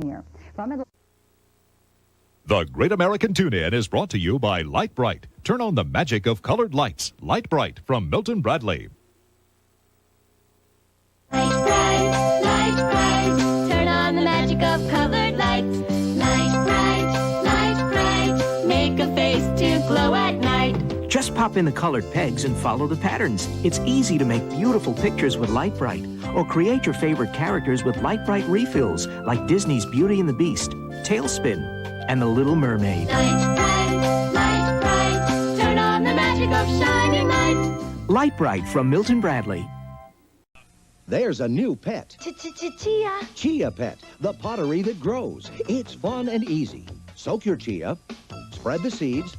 Here. From The Great American Tune-In is brought to you by Light Bright. Turn on the magic of colored lights. Light Bright from Milton Bradley. Light bright, turn on the magic of colored lights. Light bright, make a face to glow at night. Just pop in the colored pegs and follow the patterns. It's easy to make beautiful pictures with Light Bright. Or create your favorite characters with Light Bright refills, like Disney's Beauty and the Beast, Tailspin, and The Little Mermaid. Light bright, turn on the magic of shining lights. Light Bright from Milton Bradley. There's a new pet. Chia. Chia Pet, the pottery that grows. It's fun and easy. Soak your chia, spread the seeds,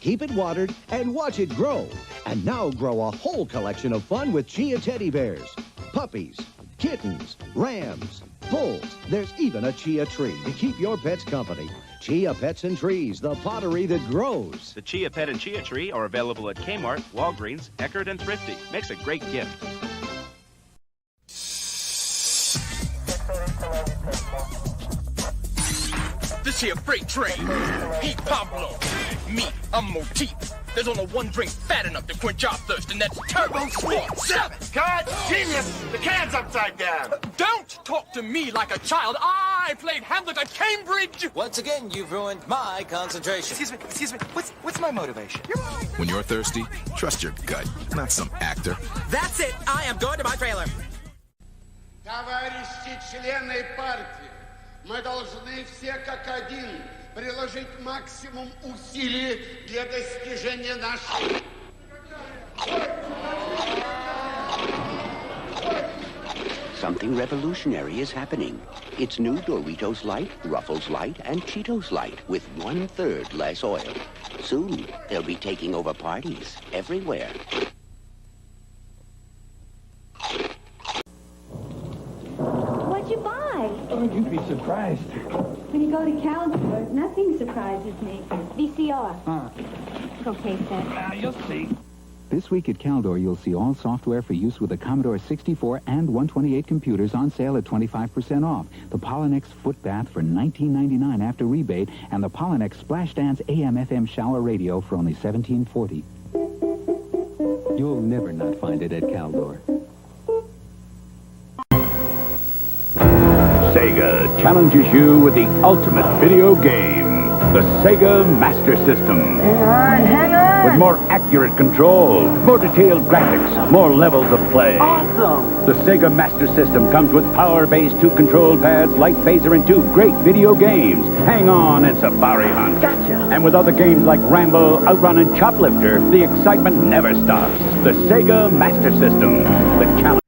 keep it watered, and watch it grow. And now grow a whole collection of fun with Chia teddy bears, puppies, kittens, rams, bulls. There's even a chia tree to keep your pets company. Chia Pets and Trees, the pottery that grows. The Chia Pet and Chia Tree are available at Kmart, Walgreens, Eckerd, and Thrifty. Makes a great gift. This here freight train. He Pablo. Me, I'm Motif. There's only one drink fat enough to quench our thirst, and that's Turbo Sweet 7. Cut! Genius! The can's upside down! Don't talk to me like a child. I played Hamlet at Cambridge. Once again, you've ruined my concentration. Excuse me. What's my motivation? When you're thirsty, trust your gut, not some actor. That's it! I am going to my trailer. Товарищи члены партии, мы должны все как один приложить максимум усилий для достижения нашей... Something revolutionary is happening. It's new Doritos Light, Ruffles Light, and Cheetos Light with 1/3 less oil. Soon, they'll be taking over parties everywhere. What'd you buy? Oh, you'd be surprised. when you go to Caldor, nothing surprises me. VCR. Go taste that. You'll see. This week at Caldor, you'll see all software for use with the Commodore 64 and 128 computers on sale at 25% off. The Pollenex foot bath for $19.99 after rebate, and the Pollenex Splash Dance AM/FM shower radio for only $17.40. You'll never not find it at Caldor. Sega challenges you with the ultimate video game, the Sega Master System. Hang on! With more accurate control, more detailed graphics, more levels of play. Awesome! The Sega Master System comes with power-based 2 control pads, light phaser, and 2 great video games. Hang on and Safari Hunt. Gotcha! And with other games like Rambo, Outrun, and Choplifter, the excitement never stops. The Sega Master System, the challenge.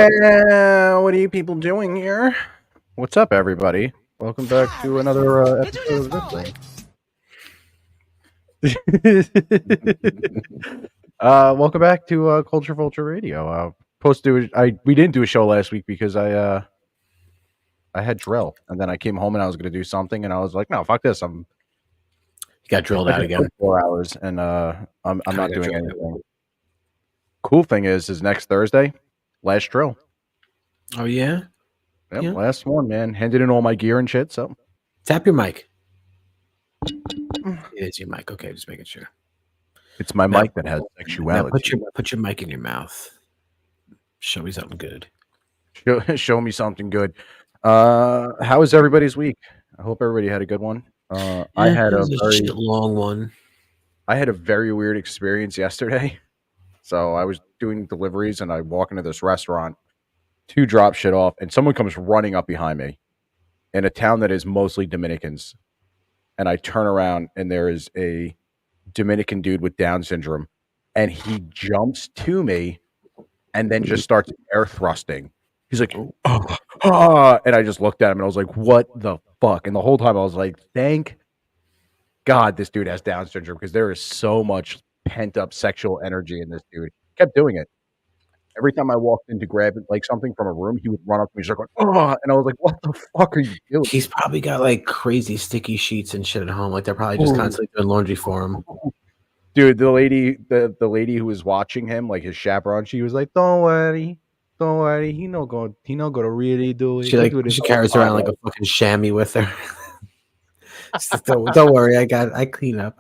Yeah, what are you people doing here? What's up, everybody? Welcome back to another episode of this thing. Welcome back to Culture Vulture Radio. We didn't do a show last week because I had drill, and then I came home and I was going to do something, and I was like, no, fuck this. You got drilled out again. 4 hours, and I'm not doing anything. Cool thing is next Thursday, last drill. Oh yeah. Yep, yeah. Last one, man. Handed in all my gear and shit. So, tap your mic. It is your mic. Okay, just making sure. It's my mic that has sexuality. Put your mic in your mouth. Show me something good. Show me something good. How was everybody's week? I hope everybody had a good one. I had a very long one. I had a very weird experience yesterday. So I was doing deliveries and I walk into this restaurant to drop shit off, and someone comes running up behind me in a town that is mostly Dominicans. And I turn around and there is a Dominican dude with Down syndrome, and he jumps to me and then just starts air thrusting. He's like, oh, and I just looked at him and I was like, what the fuck? And the whole time I was like, thank God this dude has Down syndrome, because there is so much pent up sexual energy in this dude. He kept doing it. Every time I walked in to grab like something from a room, he would run up to me, just like, oh, and I was like, what the fuck are you doing? He's probably got like crazy sticky sheets and shit at home. Like they're probably just constantly doing laundry for him. Dude, the lady who was watching him, like his chaperone, she was like, don't worry, he no go to really do it. She carries around like a fucking chamois with her. don't worry, I clean up.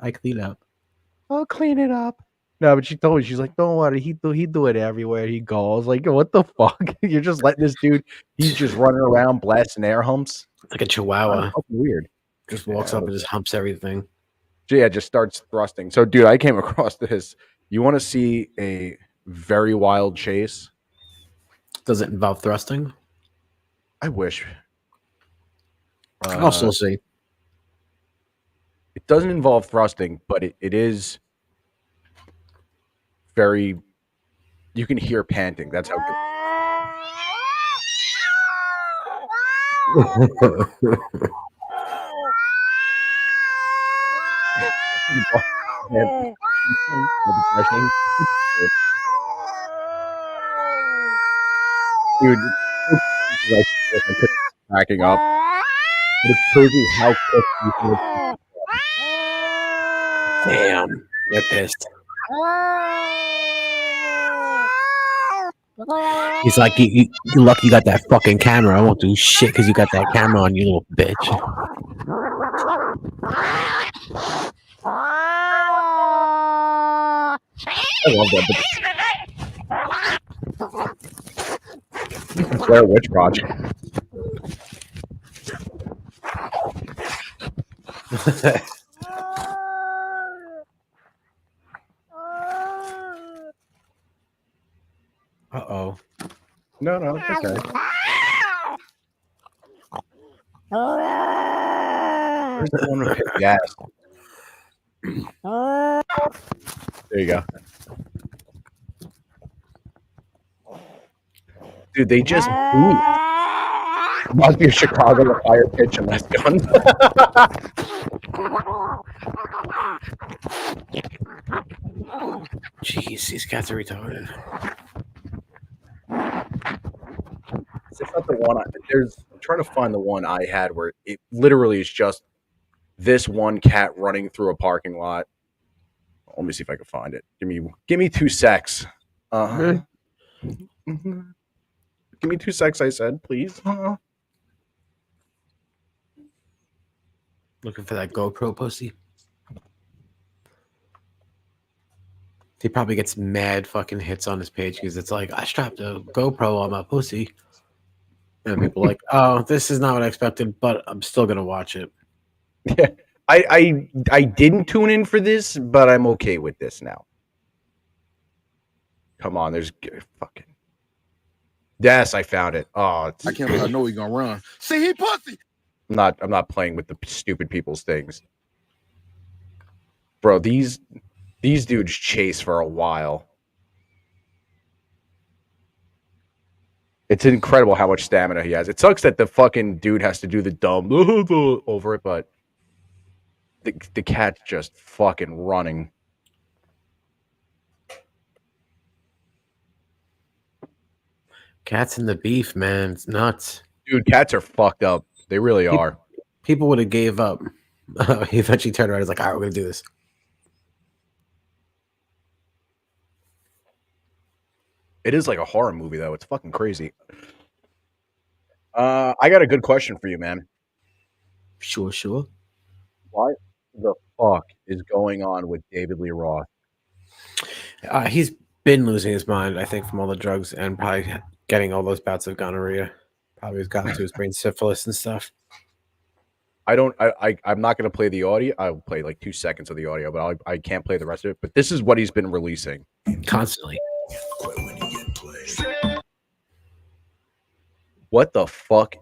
I'll clean it up. No, but she told me, she's like, don't worry, he do it everywhere he goes. Like, what the fuck? You're just letting this dude, he's just running around blasting air humps. It's like a chihuahua. Weird. Just walks up and just humps everything. So yeah, just starts thrusting. So dude, I came across this. You want to see a very wild chase? Does it involve thrusting? I wish. I'll still see. It doesn't involve thrusting, but it is very, you can hear panting. That's how good. Dude, like backing up. But it's crazy how quick you can. Damn, they're pissed. He's like, you lucky you got that fucking camera. I won't do shit because you got that camera on, you little bitch. I love that. Blair Witch Project. Uh-oh. No, it's okay. Where's the one with the gas? There you go. Dude, they just moved. Must be a Chicago fire pitch and less guns. Jeez, these cats are retarded. It's not the one. I'm trying to find the one I had where it literally is just this one cat running through a parking lot. Let me see if I can find it. Give me 2 secs. Give me 2 secs, I said, please. Looking for that GoPro pussy. He probably gets mad fucking hits on his page because it's like, I strapped a GoPro on my pussy. And people are like, oh, this is not what I expected, but I'm still going to watch it. Yeah. I didn't tune in for this, but I'm okay with this now. Come on, there's fucking. Yes, I found it. Oh, I can't believe I know he's gonna run. See, he pussy. I'm not playing with the stupid people's things, bro. These dudes chase for a while. It's incredible how much stamina he has. It sucks that the fucking dude has to do the dumb over it, but the cat's just fucking running. Cats and the beef, man. It's nuts. Dude, cats are fucked up. They really are. People would have gave up. He eventually turned around and was like, all right, we're going to do this. It is like a horror movie, though. It's fucking crazy. I got a good question for you, man. Sure. What the fuck is going on with David Lee Roth? He's been losing his mind, I think, from all the drugs and probably getting all those bouts of gonorrhea. Probably has gotten to his brain syphilis and stuff. I'm not going to play the audio. I'll play like 2 seconds of the audio, but I can't play the rest of it. But this is what he's been releasing constantly. What the fuck?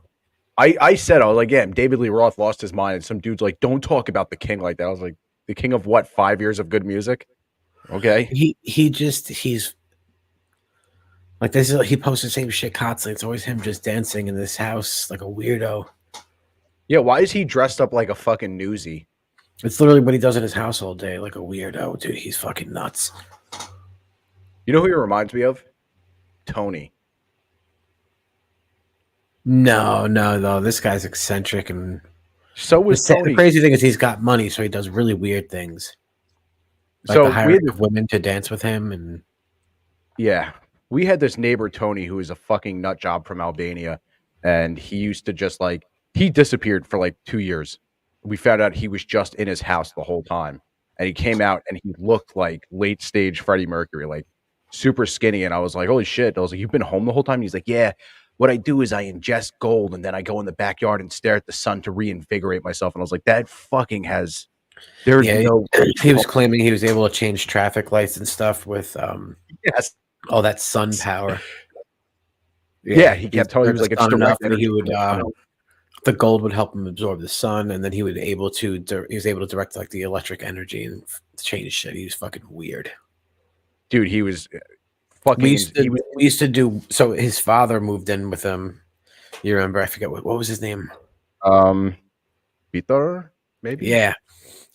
I said, I was like, yeah, David Lee Roth lost his mind. And some dude's like, don't talk about the king like that. I was like, the king of what? 5 years of good music? Okay. He's like this. He posts the same shit constantly. It's always him just dancing in this house like a weirdo. Yeah, why is he dressed up like a fucking newsie? It's literally what he does in his house all day, like a weirdo, dude. He's fucking nuts. You know who he reminds me of? Tony. No. This guy's eccentric, and so was Tony. The crazy thing is he's got money, so he does really weird things. Like So the we hiring had- of women to dance with him, and Yeah. We had this neighbor, Tony, who is a fucking nut job from Albania. And he used to just like, he disappeared for like 2 years. We found out he was just in his house the whole time. And he came out and he looked like late stage Freddie Mercury, like super skinny. And I was like, holy shit. I was like, you've been home the whole time? He's like, yeah. What I do is I ingest gold and then I go in the backyard and stare at the sun to reinvigorate myself. And I was like, that fucking has. There's no. he was claiming he was able to change traffic lights and stuff with yes, all that sun power. Yeah, he kept telling me, he was like, it's sun enough direct that he energy would from the sun. the gold would help him absorb the sun, and then he was able to direct like the electric energy and change shit. He was fucking weird. Dude, he was fucking. We used to do so. His father moved in with him. You remember? I forget what was his name. Peter, maybe. Yeah,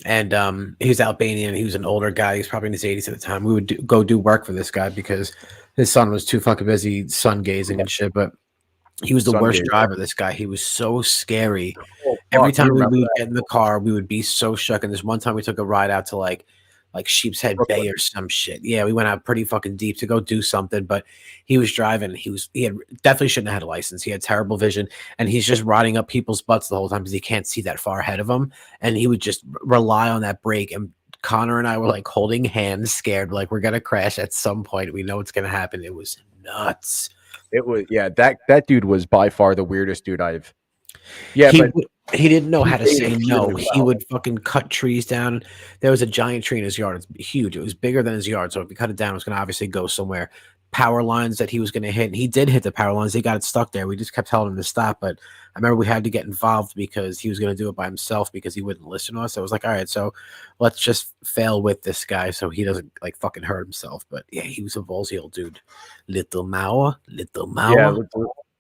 and he was Albanian. He was an older guy. He was probably in his 80s at the time. We would go do work for this guy because his son was too fucking busy sun gazing and shit. But he was the Sun worst gazing. driver. This guy. He was so scary. Oh, Every fuck, time you we remember would that. get in the car, we would be so shook. And this one time we took a ride out to like Sheep's Head Bay or some shit. Yeah, we went out pretty fucking deep to go do something, but he was driving. He had definitely shouldn't have had a license. He had terrible vision, and he's just riding up people's butts the whole time because he can't see that far ahead of him. And he would just rely on that brake. And Connor and I were like holding hands, scared, like we're gonna crash at some point. We know it's gonna happen. It was nuts. It was, yeah, that dude was by far the weirdest dude I've. Yeah, but He didn't know how to he say dated no. really He well. would fucking cut trees down. There was a giant tree in his yard. It's huge. It was bigger than his yard. So if he cut it down, it was going to obviously go somewhere. Power lines that he was going to hit. And he did hit the power lines. He got it stuck there. We just kept telling him to stop. But I remember we had to get involved because he was going to do it by himself because he wouldn't listen to us. So I was like, all right, so let's just fail with this guy so he doesn't like fucking hurt himself. But yeah, he was a ballsy old dude. Little Mauer. yeah,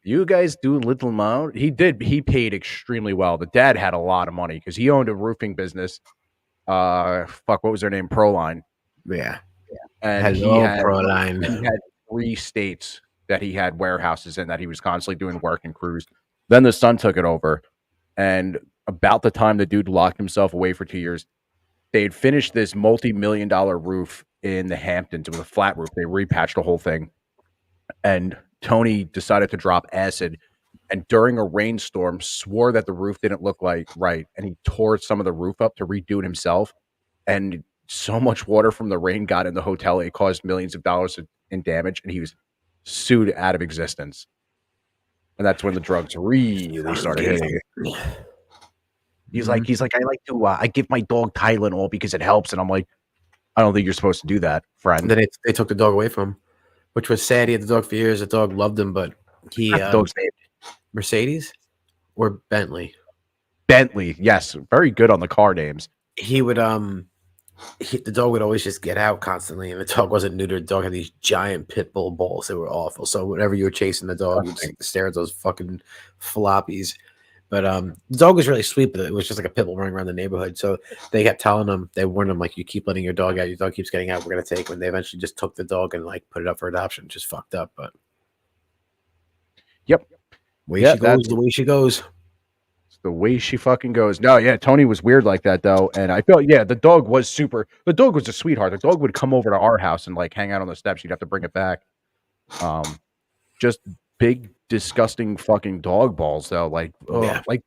you guys do Little Mount. He did. He paid extremely well. The dad had a lot of money because he owned a roofing business. What was their name? Proline. Yeah. And Hello, he had Proline. He had 3 states that he had warehouses in that he was constantly doing work and crews. Then the son took it over, and about the time the dude locked himself away for 2 years, they had finished this multi-million-dollar roof in the Hamptons. It was a flat roof. They repatched the whole thing, and Tony decided to drop acid, and during a rainstorm swore that the roof didn't look like right, and he tore some of the roof up to redo it himself, and so much water from the rain got in the hotel it caused millions of dollars in damage, and he was sued out of existence. And that's when the drugs really started hitting. He's like, I like to I give my dog Tylenol because it helps, and I'm like, I don't think you're supposed to do that, friend. And then they took the dog away from him, which was sad. He had the dog for years. The dog loved him, but he What's the dog's name? Mercedes or Bentley. Bentley, yes, very good on the car names. He would the dog would always just get out constantly, and the dog wasn't neutered. The dog had these giant pit bull balls. They were awful. So whenever you were chasing the dog, you'd just stare at those fucking floppies. But the dog was really sweet, but it was just like a pit bull running around the neighborhood. So they kept telling him, they warned him, like, you keep letting your dog out, your dog keeps getting out, we're gonna take him. And they eventually just took the dog and like put it up for adoption. Just fucked up, but Yep. She goes the way she goes. It's the way she fucking goes. No, yeah, Tony was weird like that though, and I felt the dog was super. The dog was a sweetheart. The dog would come over to our house and like hang out on the steps. You'd have to bring it back. Just big, disgusting fucking dog balls though. Like, like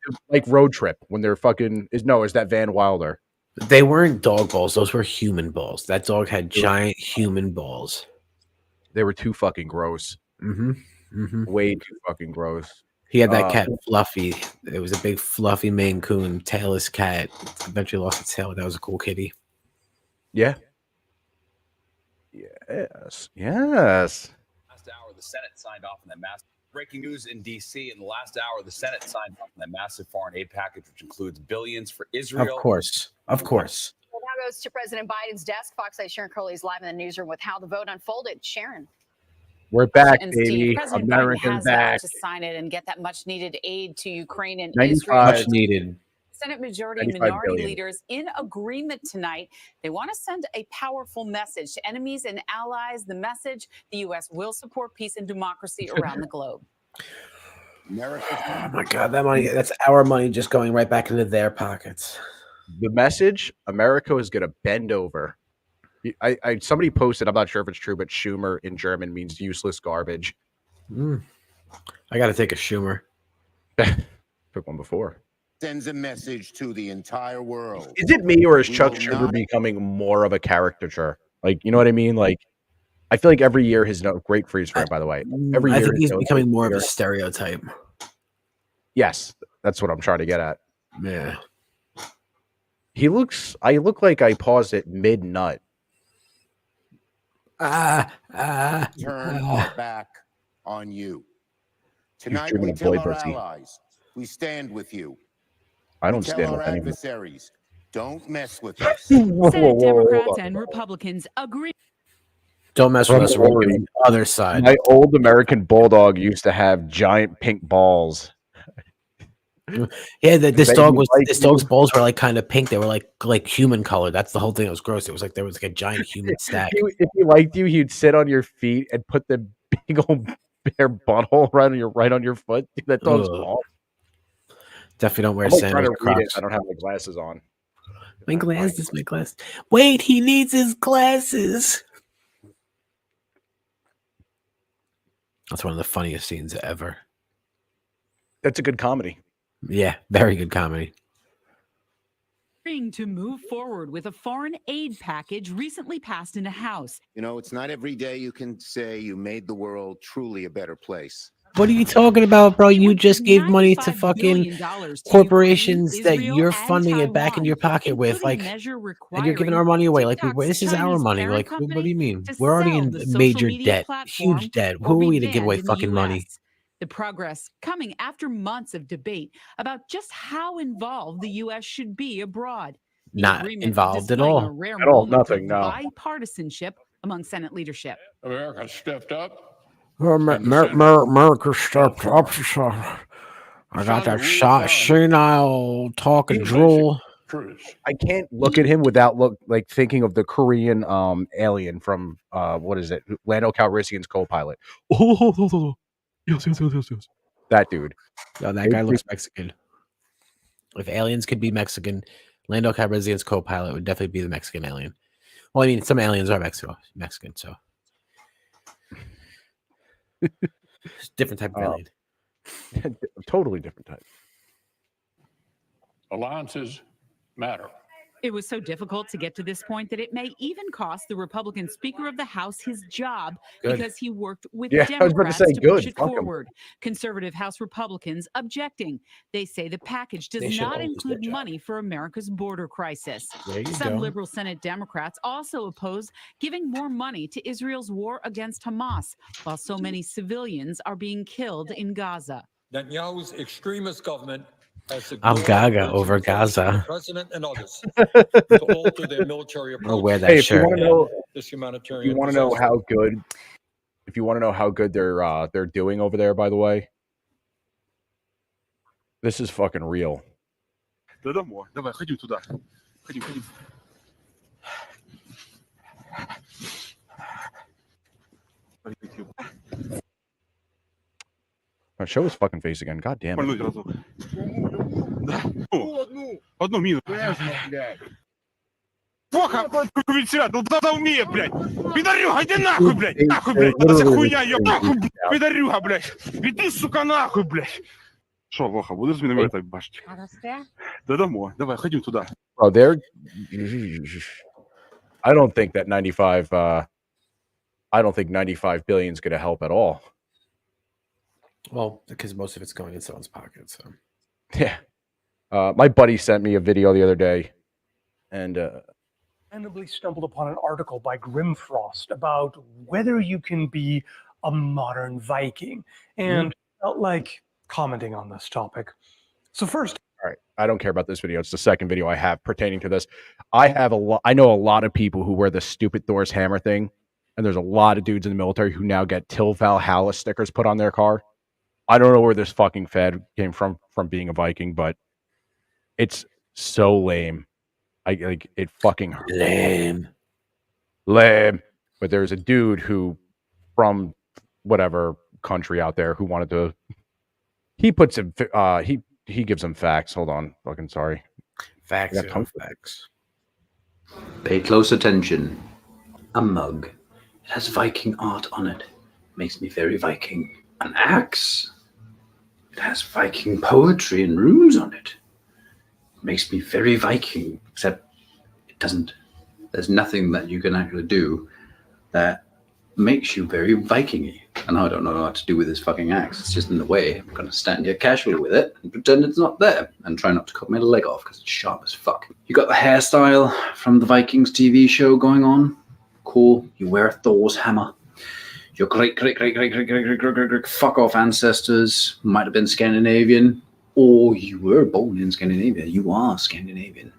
Road Trip when they're fucking is that Van Wilder? They weren't dog balls. Those were human balls. That dog had giant human balls. They were too fucking gross. Way too fucking gross. He had that cat Fluffy. It was a big fluffy Maine Coon, tailless cat. Eventually lost its tail. That was a cool kitty. Yeah. Yes. Yes. Last hour, the Senate signed off on that massive breaking news in D.C. In the last hour, the Senate signed off on that massive foreign aid package, which includes billions for Israel. Of course. Well, now goes to President Biden's desk. Fox 8 Sharon Crowley is live in the newsroom with how the vote unfolded. Sharon. We're back, And baby. Steve, President Biden American has back. vowed to sign it and get that much-needed aid to Ukraine and 95. Israel. Much needed. Senate Majority and 95 Minority billion. leaders in agreement tonight. They want to send a powerful message to enemies and allies. The message: the U.S. will support peace and democracy around the globe. Oh my God, that money—that's our money just going right back into their pockets. The message: America is going to bend over. Somebody posted, I'm not sure if it's true, but Schumer in German means useless garbage. I got to take a Schumer. Took one before. Sends a message to the entire world. Is it me or is We Chuck will Schumer not- becoming more of a caricature? Like, you know what I mean? Like, I feel like every year his great freeze frame, by the way. Every I year think he's his becoming more of a Twitter- stereotype. Yes, that's what I'm trying to get at. Yeah. I look like I paused at mid nut. Turn our back on you. Tonight dreaming we of tell boy our pussy. allies, we stand with you. I We don't tell stand our with anyone. adversaries, don't mess with us. Senate Democrats and Republicans agree. Don't mess with us. We're Sorry. on the other side. My old American bulldog used to have giant pink balls. Yeah, this Bet dog you was like this you- dog's balls were like kind of pink. They were like human colored. That's the whole thing. It was gross. It was like there was like a giant human stack. If he liked you, he'd sit on your feet and put the big old bare butthole right on your foot. Dude, that dog's Ugh. awful. Definitely don't wear I'm like trying sandals to or read it. Crocs. I don't have my glasses on. My glasses, my glasses. Wait, he needs his glasses. That's one of the funniest scenes ever. That's a good comedy. Yeah, very good comedy. Agreeing to move forward with a foreign aid package recently passed in a House. You know, it's not every day you can say you made the world truly a better place. What are you talking about, bro? You just gave money to $95 fucking billion to corporations Ukraine, that Israel, you're and funding it back in Taiwan, your pocket with, including like, a measure and you're giving our requiring money away. Like, TikTok's this is our Chinese money. parent Like, what do company you mean? to We're already sell in the social major media debt, platform huge debt. or Who are be we to give banned away in the fucking money? US. The progress coming after months of debate about just how involved the U.S. should be abroad. The Not agreement involved at displaying all. a rare At all, moment nothing, of no. bipartisanship among Senate leadership. America stepped up. America stepped up. So I got that senile talking drool. I can't look at him without thinking of the Korean alien from what is it? Lando Calrissian's co-pilot. Yes. That dude. No, that guy looks Mexican. If aliens could be Mexican, Lando Calrissian's co-pilot would definitely be the Mexican alien. Well, I mean, some aliens are Mexican, so it's a different type of alien. Totally different type. Alliances matter. It was so difficult to get to this point that it may even cost the Republican Speaker of the House his job Good. because he worked with Yeah, I was about to Democrats say, to good. push it Fuck 'em. forward. Conservative House Republicans objecting. They say the package does They should not always include get a job. money for America's border crisis. There you Some go. liberal Senate Democrats also oppose giving more money to Israel's war against Hamas, while so many civilians are being killed in Gaza. Netanyahu's extremist government Al Gaga over Gaza. President and others to alter their military approach. I'll wear that Hey, if you shirt. want to know, This if you humanitarian want to know disaster. how good they're doing over there, by the way, this is fucking real. Да домой. Давай, ходим туда. Ходим. Show his fucking face again. God damn Пальнуть it. разок. Да. Одну мину. Плохо, вентилятор, ну да умеет, блядь. Пидорюга, иди нахуй, блядь. Нахуй, блядь. Это за хуйня, ёб. Нахуй, пидорюга, блядь. Иди, сука, нахуй, блядь. Шо, Воха, будешь с минометом башить? Да домой. Давай, ходим туда. Bro, they're. I don't think that 95. I don't think 95 billion is going to help at all. Well, because most of it's going in someone's pocket. So Yeah. My buddy sent me a video the other day, and randomly stumbled upon an article by Grimfrost about whether you can be a modern Viking, and felt like commenting on this topic. So first, all right, I don't care about this video. It's the second video I have pertaining to this. I know a lot of people who wear the stupid Thor's hammer thing, and there's a lot of dudes in the military who now get Till Valhalla stickers put on their car. I don't know where this fucking fed came from being a Viking, but it's so lame. It fucking hurts. Lame. But there's a dude who, from whatever country out there, who wanted to. He puts him. He gives him facts. Hold on. Fucking sorry. Facts. Yeah, Facts. Pay close attention. A mug. It has Viking art on it. Makes me very Viking. An axe. It has Viking poetry and runes on it. Makes me very Viking. Except it doesn't. There's nothing that you can actually do that makes you very Viking-y. And I don't know what to do with this fucking axe. It's just in the way. I'm going to stand here casually with it and pretend it's not there and try not to cut my leg off because it's sharp as fuck. You got the hairstyle from the Vikings TV show going on. Cool. You wear Thor's hammer. Your great fuck off ancestors might have been Scandinavian, or you were born in Scandinavia. You are Scandinavian.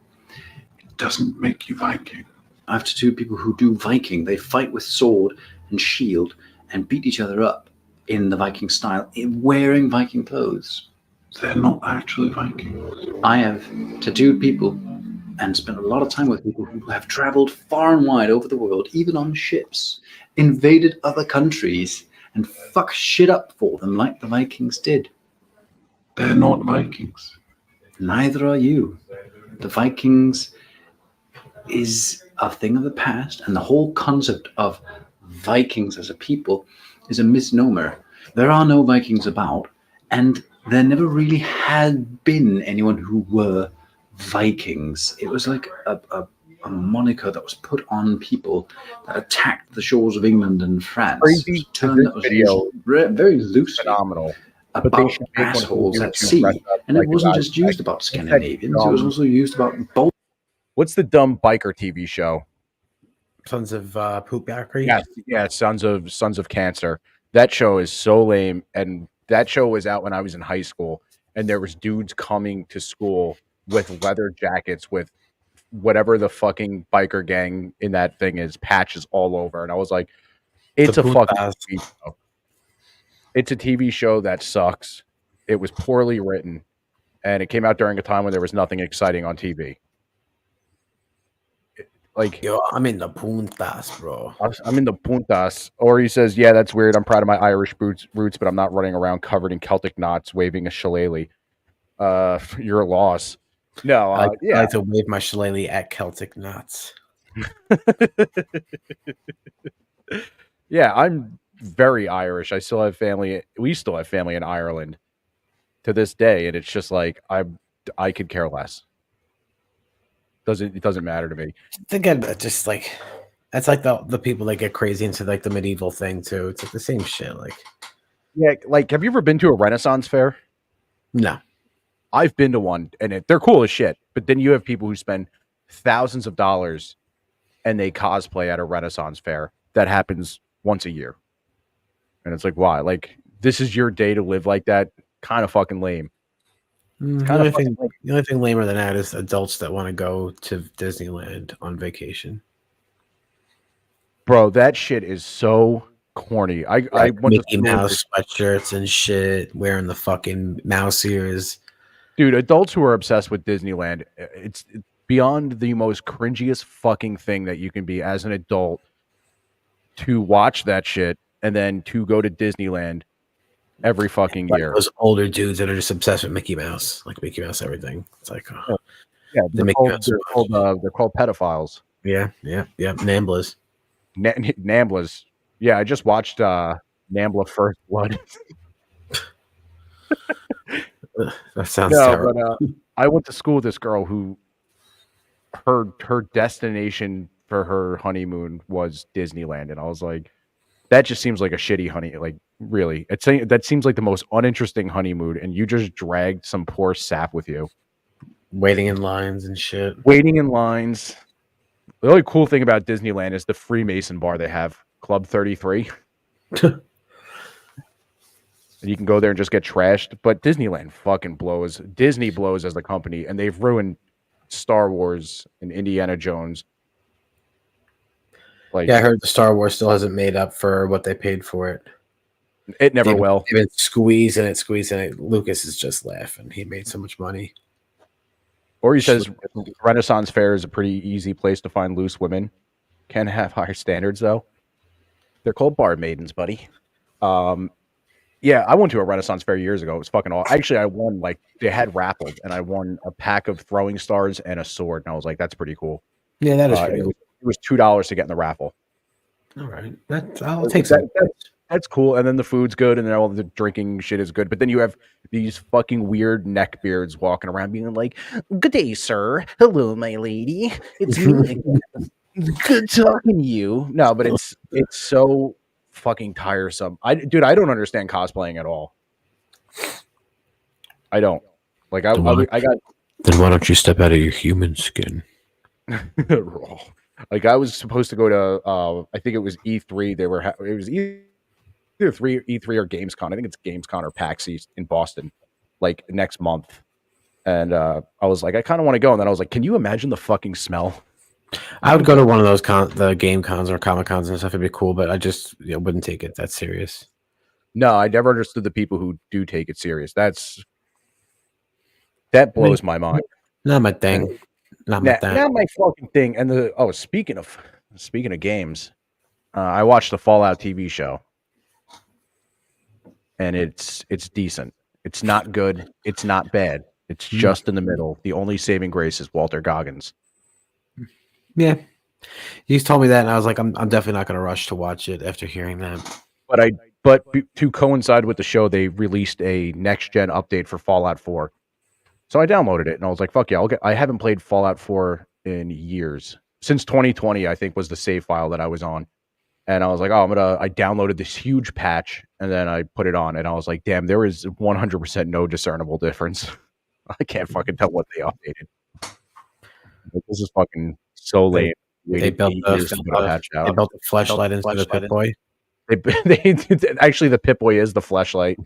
It doesn't make you Viking. I have two people who do Viking. They fight with sword and shield and beat each other up in the Viking style, wearing Viking clothes. They're not actually Vikings. I have tattooed people and spent a lot of time with people who have traveled far and wide over the world, even on ships, invaded other countries, and fuck shit up for them like the Vikings did. They're not Vikings. Neither are you. The Vikings is a thing of the past, and the whole concept of Vikings as a people is a misnomer. There are no Vikings about, and there never really had been anyone who were Vikings. It was like a moniker that was put on people that attacked the shores of England and France. Crazy. It was a term that was Video used very loosely phenomenal. about assholes at sea. And it wasn't just used about Scandinavians, it was also used about both. What's the dumb biker TV show? Sons of Poop Factory. Yeah, Sons of Cancer. That show is so lame, and that show was out when I was in high school, and there was dudes coming to school with leather jackets with whatever the fucking biker gang in that thing is, patches all over, and I was like, it's a fucking TV show. It's a TV show that sucks. It was poorly written, and it came out during a time when there was nothing exciting on TV. Like, yo, I'm in the puntas, bro. I'm in the puntas. Or he says, yeah, that's weird. I'm proud of my Irish roots, but I'm not running around covered in Celtic knots waving a shillelagh. You're a loss. No, I yeah. like to wave my shillelagh at Celtic knots. Yeah, I'm very Irish. I still have family. We still have family in Ireland to this day, and it's just like I could care less. It doesn't matter to me. Again, just like that's like the people that get crazy into like the medieval thing too. It's like the same shit. Like, yeah, like have you ever been to a Renaissance fair? No, I've been to one, and they're cool as shit. But then you have people who spend thousands of dollars and they cosplay at a Renaissance fair that happens once a year, and it's like, why? Like, this is your day to live like that? Kind of fucking lame. The only thing lamer than that is adults that want to go to Disneyland on vacation. Bro, that shit is so corny. I went to Mickey school Mouse sweatshirts and shit, wearing the fucking mouse ears. Dude, adults who are obsessed with Disneyland, it's beyond the most cringiest fucking thing that you can be as an adult to watch that shit and then to go to Disneyland every fucking year. Those older dudes that are just obsessed with Mickey Mouse, like Mickey Mouse everything. It's like, Yeah, they're called pedophiles. Yeah. Namblas. Namblas. Yeah, I just watched Nambla First Blood. That sounds terrible. But I went to school with this girl who her destination for her honeymoon was Disneyland, and I was like, that just seems like a shitty honey. Like, really, that seems like the most uninteresting honeymoon, and you just dragged some poor sap with you, waiting in lines and shit. Waiting in lines. The only cool thing about Disneyland is the Freemason bar they have, Club 33. And you can go there and just get trashed. But Disneyland fucking blows. Disney blows as a company, and they've ruined Star Wars and Indiana Jones. Like, yeah, I heard the Star Wars still hasn't made up for what they paid for it. It never will. They've been squeezing it. Lucas is just laughing. He made so much money. Or he says Renaissance Fair is a pretty easy place to find loose women. Can have higher standards, though. They're called bar maidens, buddy. Yeah, I went to a Renaissance Fair years ago. It was fucking awesome. Actually, I won, like, they had raffled, and I won a pack of throwing stars and a sword. And I was like, that's pretty cool. Yeah, that is pretty cool. It was $2 to get in the raffle. All right. I'll take that. That's cool. And then the food's good, and then all the drinking shit is good. But then you have these fucking weird neckbeards walking around being like, good day, sir. Hello, my lady. It's me. Good talking to you. No, but it's so fucking tiresome. Dude, I don't understand cosplaying at all. I don't. Like, I got... Then why don't you step out of your human skin? Like, I was supposed to go to, I think it was E3. It was either E3 or Gamescom. I think it's Gamescom or PAX East in Boston, like, next month. And I was like, I kind of want to go. And then I was like, can you imagine the fucking smell? I would go to one of those the game cons or comic cons and stuff. It'd be cool, but I just wouldn't take it that serious. No, I never understood the people who do take it serious. That blows my mind. Not my thing. Not my fucking thing. And speaking of games, I watched the Fallout TV show, and it's decent. It's not good. It's not bad. It's just in the middle. The only saving grace is Walter Goggins. Yeah, he's told me that, and I was like, I'm definitely not going to rush to watch it after hearing that. But to coincide with the show, they released a next gen update for Fallout 4. So I downloaded it, and I was like, fuck yeah, I haven't played Fallout 4 in years. Since 2020, I think, was the save file that I was on. And I was like, I downloaded this huge patch, and then I put it on, and I was like, damn, there is 100% no discernible difference. I can't fucking tell what they updated. Like, this is fucking so lame. They built the fleshlight into the Pip-Boy. Actually, the Pip-Boy is the fleshlight.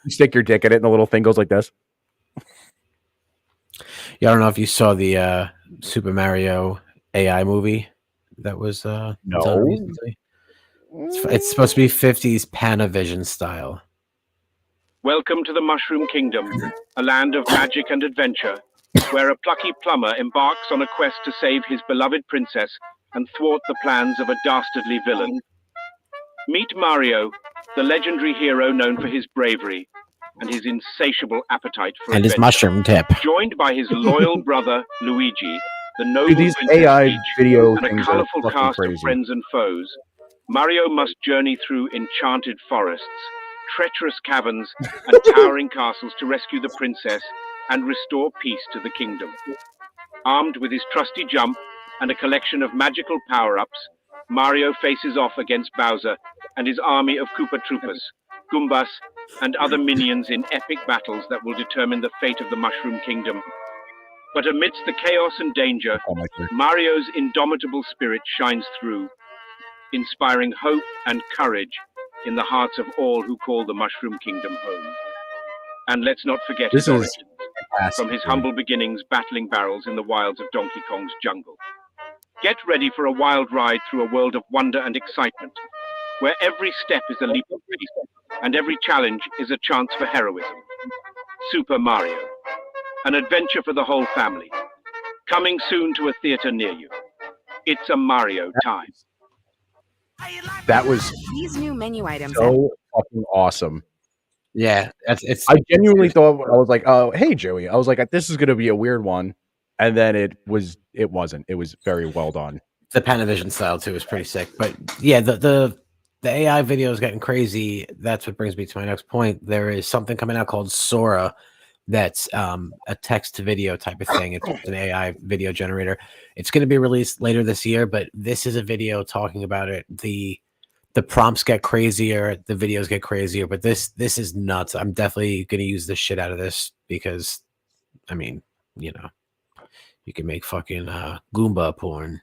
You stick your dick in it, and the little thing goes like this. Yeah, I don't know if you saw the Super Mario AI movie that was done recently. It's supposed to be 50s Panavision style. Welcome to the Mushroom Kingdom, a land of magic and adventure, where a plucky plumber embarks on a quest to save his beloved princess and thwart the plans of a dastardly villain. Meet Mario, the legendary hero known for his bravery and his insatiable appetite for and adventure. His mushroom tip. Joined by his loyal brother, Luigi, the noble these Princess AI Peach, video and a things are colorful fucking cast crazy. of friends and foes, Mario must journey through enchanted forests, treacherous caverns, and towering castles to rescue the princess and restore peace to the kingdom. Armed with his trusty jump and a collection of magical power-ups, Mario faces off against Bowser and his army of Koopa Troopas, Goombas, and other minions in epic battles that will determine the fate of the Mushroom Kingdom. But amidst the chaos and danger, Mario's indomitable spirit shines through, inspiring hope and courage in the hearts of all who call the Mushroom Kingdom home. And let's not forget This his is origins, fantastic, from his dude. humble beginnings battling barrels in the wilds of Donkey Kong's jungle. Get ready for a wild ride through a world of wonder and excitement, where every step is a leap of faith, and every challenge is a chance for heroism. Super Mario, an adventure for the whole family. Coming soon to a theater near you. It's a Mario time. That was These new menu items. so fucking awesome. Yeah, it's. I genuinely thought, I was like, "Oh, hey Joey," I was like, "This is gonna be a weird one," and then it wasn't. It was very well done. The Panavision style too is pretty sick. But yeah, the AI video is getting crazy. That's what brings me to my next point. There is something coming out called Sora. That's a text to video type of thing. It's an AI video generator. It's going to be released later this year, but this is a video talking about it. The prompts get crazier, the videos get crazier, but this is nuts. I'm definitely going to use the shit out of this because, I mean, you know, you can make fucking Goomba porn.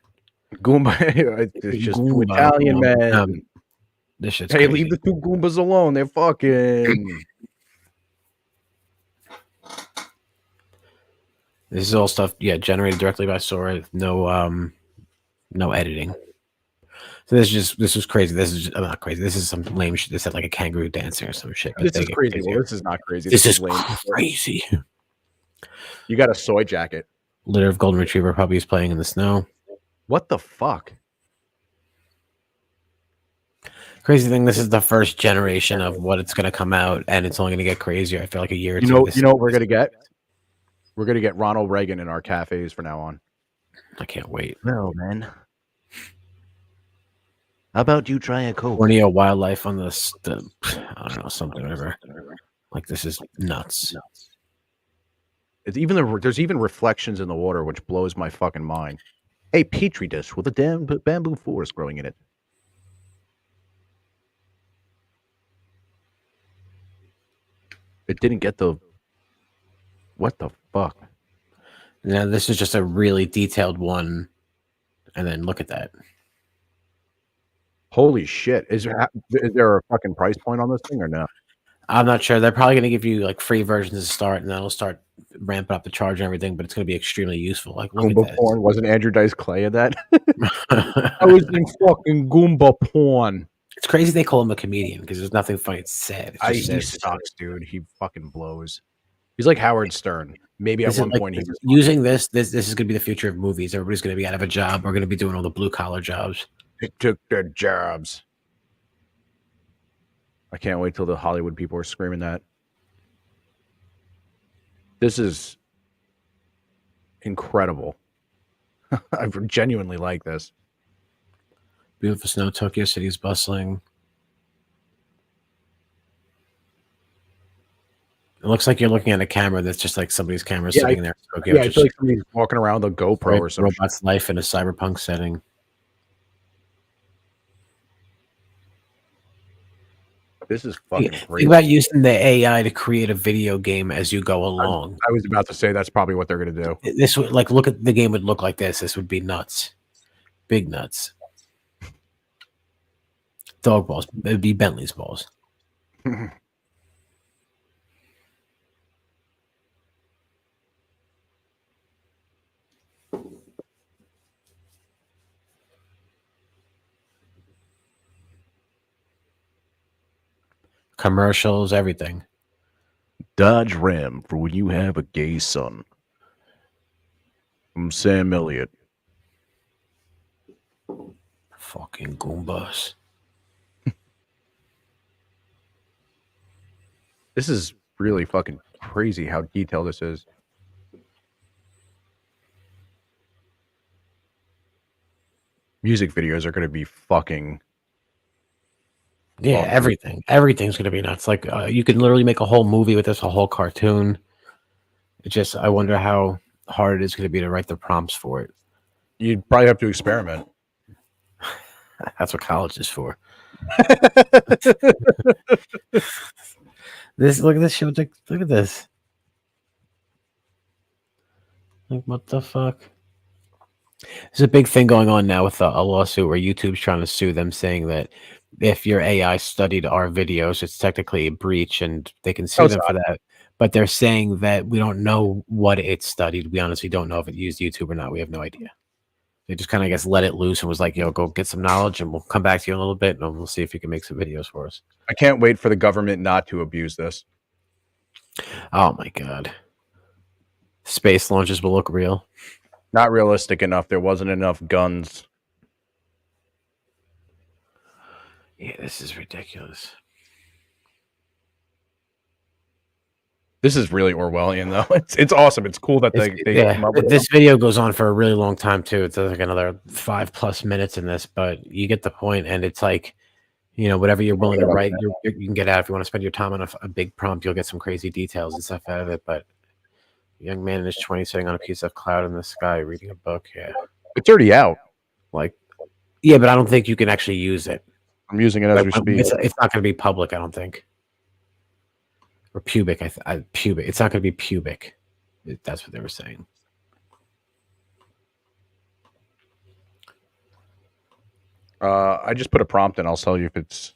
Goomba, it's just two Goomba Italian porn. men. This shit's Hey, crazy. leave the two Goombas alone. They're fucking. This is all stuff, yeah, generated directly by Sora. No editing. So this was crazy. This is not crazy. This is some lame shit. This had like a kangaroo dancing or some shit. but This they is get crazy. crazier. Well, this is not crazy. This is lame. crazy. You got a soy jacket. Litter of golden retriever puppies playing in the snow. What the fuck? Crazy thing. This is the first generation of what it's going to come out, and it's only going to get crazier. I feel like a year or two. You know what we're gonna get? We're gonna get Ronald Reagan in our cafes from now on. I can't wait. No, man. How about you try a Coke? Borneo wildlife on the I don't know, something, whatever. Like, this is nuts. It's even there's even reflections in the water, which blows my fucking mind. A petri dish with a damn bamboo forest growing in it. It didn't get the. What the fuck? Now, this is just a really detailed one. And then look at that. Holy shit! Is there a fucking price point on this thing or no? I'm not sure. They're probably going to give you like free versions to start, and that'll start ramping up the charge and everything. But it's going to be extremely useful. Like, look Goomba at that. porn wasn't Andrew Dice Clay in that? I was in fucking Goomba porn. It's crazy they call him a comedian because there's nothing funny to say. He sucks, dude. He fucking blows. He's like Howard Stern. Maybe at one point he was using this is going to be the future of movies. Everybody's going to be out of a job. We're going to be doing all the blue collar jobs. They took their jobs. I can't wait till the Hollywood people are screaming that. This is incredible. I genuinely like this. Beautiful snow. Tokyo City is bustling. It looks like you're looking at a camera that's just like somebody's camera sitting there. Tokyo, Yeah, I feel like somebody's walking around with a GoPro or something. Robot's life in a cyberpunk setting. This is fucking Think crazy. about using the AI to create a video game as you go along. I was about to say that's probably what they're going to do. This would like look at the game would look like this. This would be nuts, big nuts. Dog balls. It would be Bentley's balls. Commercials, everything. Dodge Ram for when you have a gay son. From Sam Elliott. Fucking Goombas. This is really fucking crazy how detailed this is. Music videos are going to be fucking. Yeah, everything. Everything's gonna be nuts. Like you can literally make a whole movie with this, a whole cartoon. It just, I wonder how hard it is going to be to write the prompts for it. You'd probably have to experiment. That's what college is for. This, look at this show. Look at this. Like, what the fuck? There's a big thing going on now with a lawsuit where YouTube's trying to sue them, saying that if your AI studied our videos, it's technically a breach, and they can sue them for that. But they're saying that we don't know what it studied. We honestly don't know if it used YouTube or not. We have no idea. They just kind of, I guess, let it loose and was like, "Yo, go get some knowledge, and we'll come back to you in a little bit, and we'll see if you can make some videos for us." I can't wait for the government not to abuse this. Oh my god. Space launches will look real. Not realistic enough. There wasn't enough guns. Yeah, this is ridiculous. This is really Orwellian, though. It's awesome. It's cool that they came up with this video goes on for a really long time too. It's like another 5+ minutes in this, but you get the point, and it's like, you know, whatever you're willing to write, you can get out. If you want to spend your time on a big prompt, you'll get some crazy details and stuff out of it. But a young man in his 20s sitting on a piece of cloud in the sky reading a book. Yeah, it's already out. Like, yeah, but I don't think you can actually use it. I'm using it as we speak. It's not going to be public, I don't think. Or pubic. Pubic. It's not going to be pubic. That's what they were saying. I just put a prompt in. I'll tell you if it's.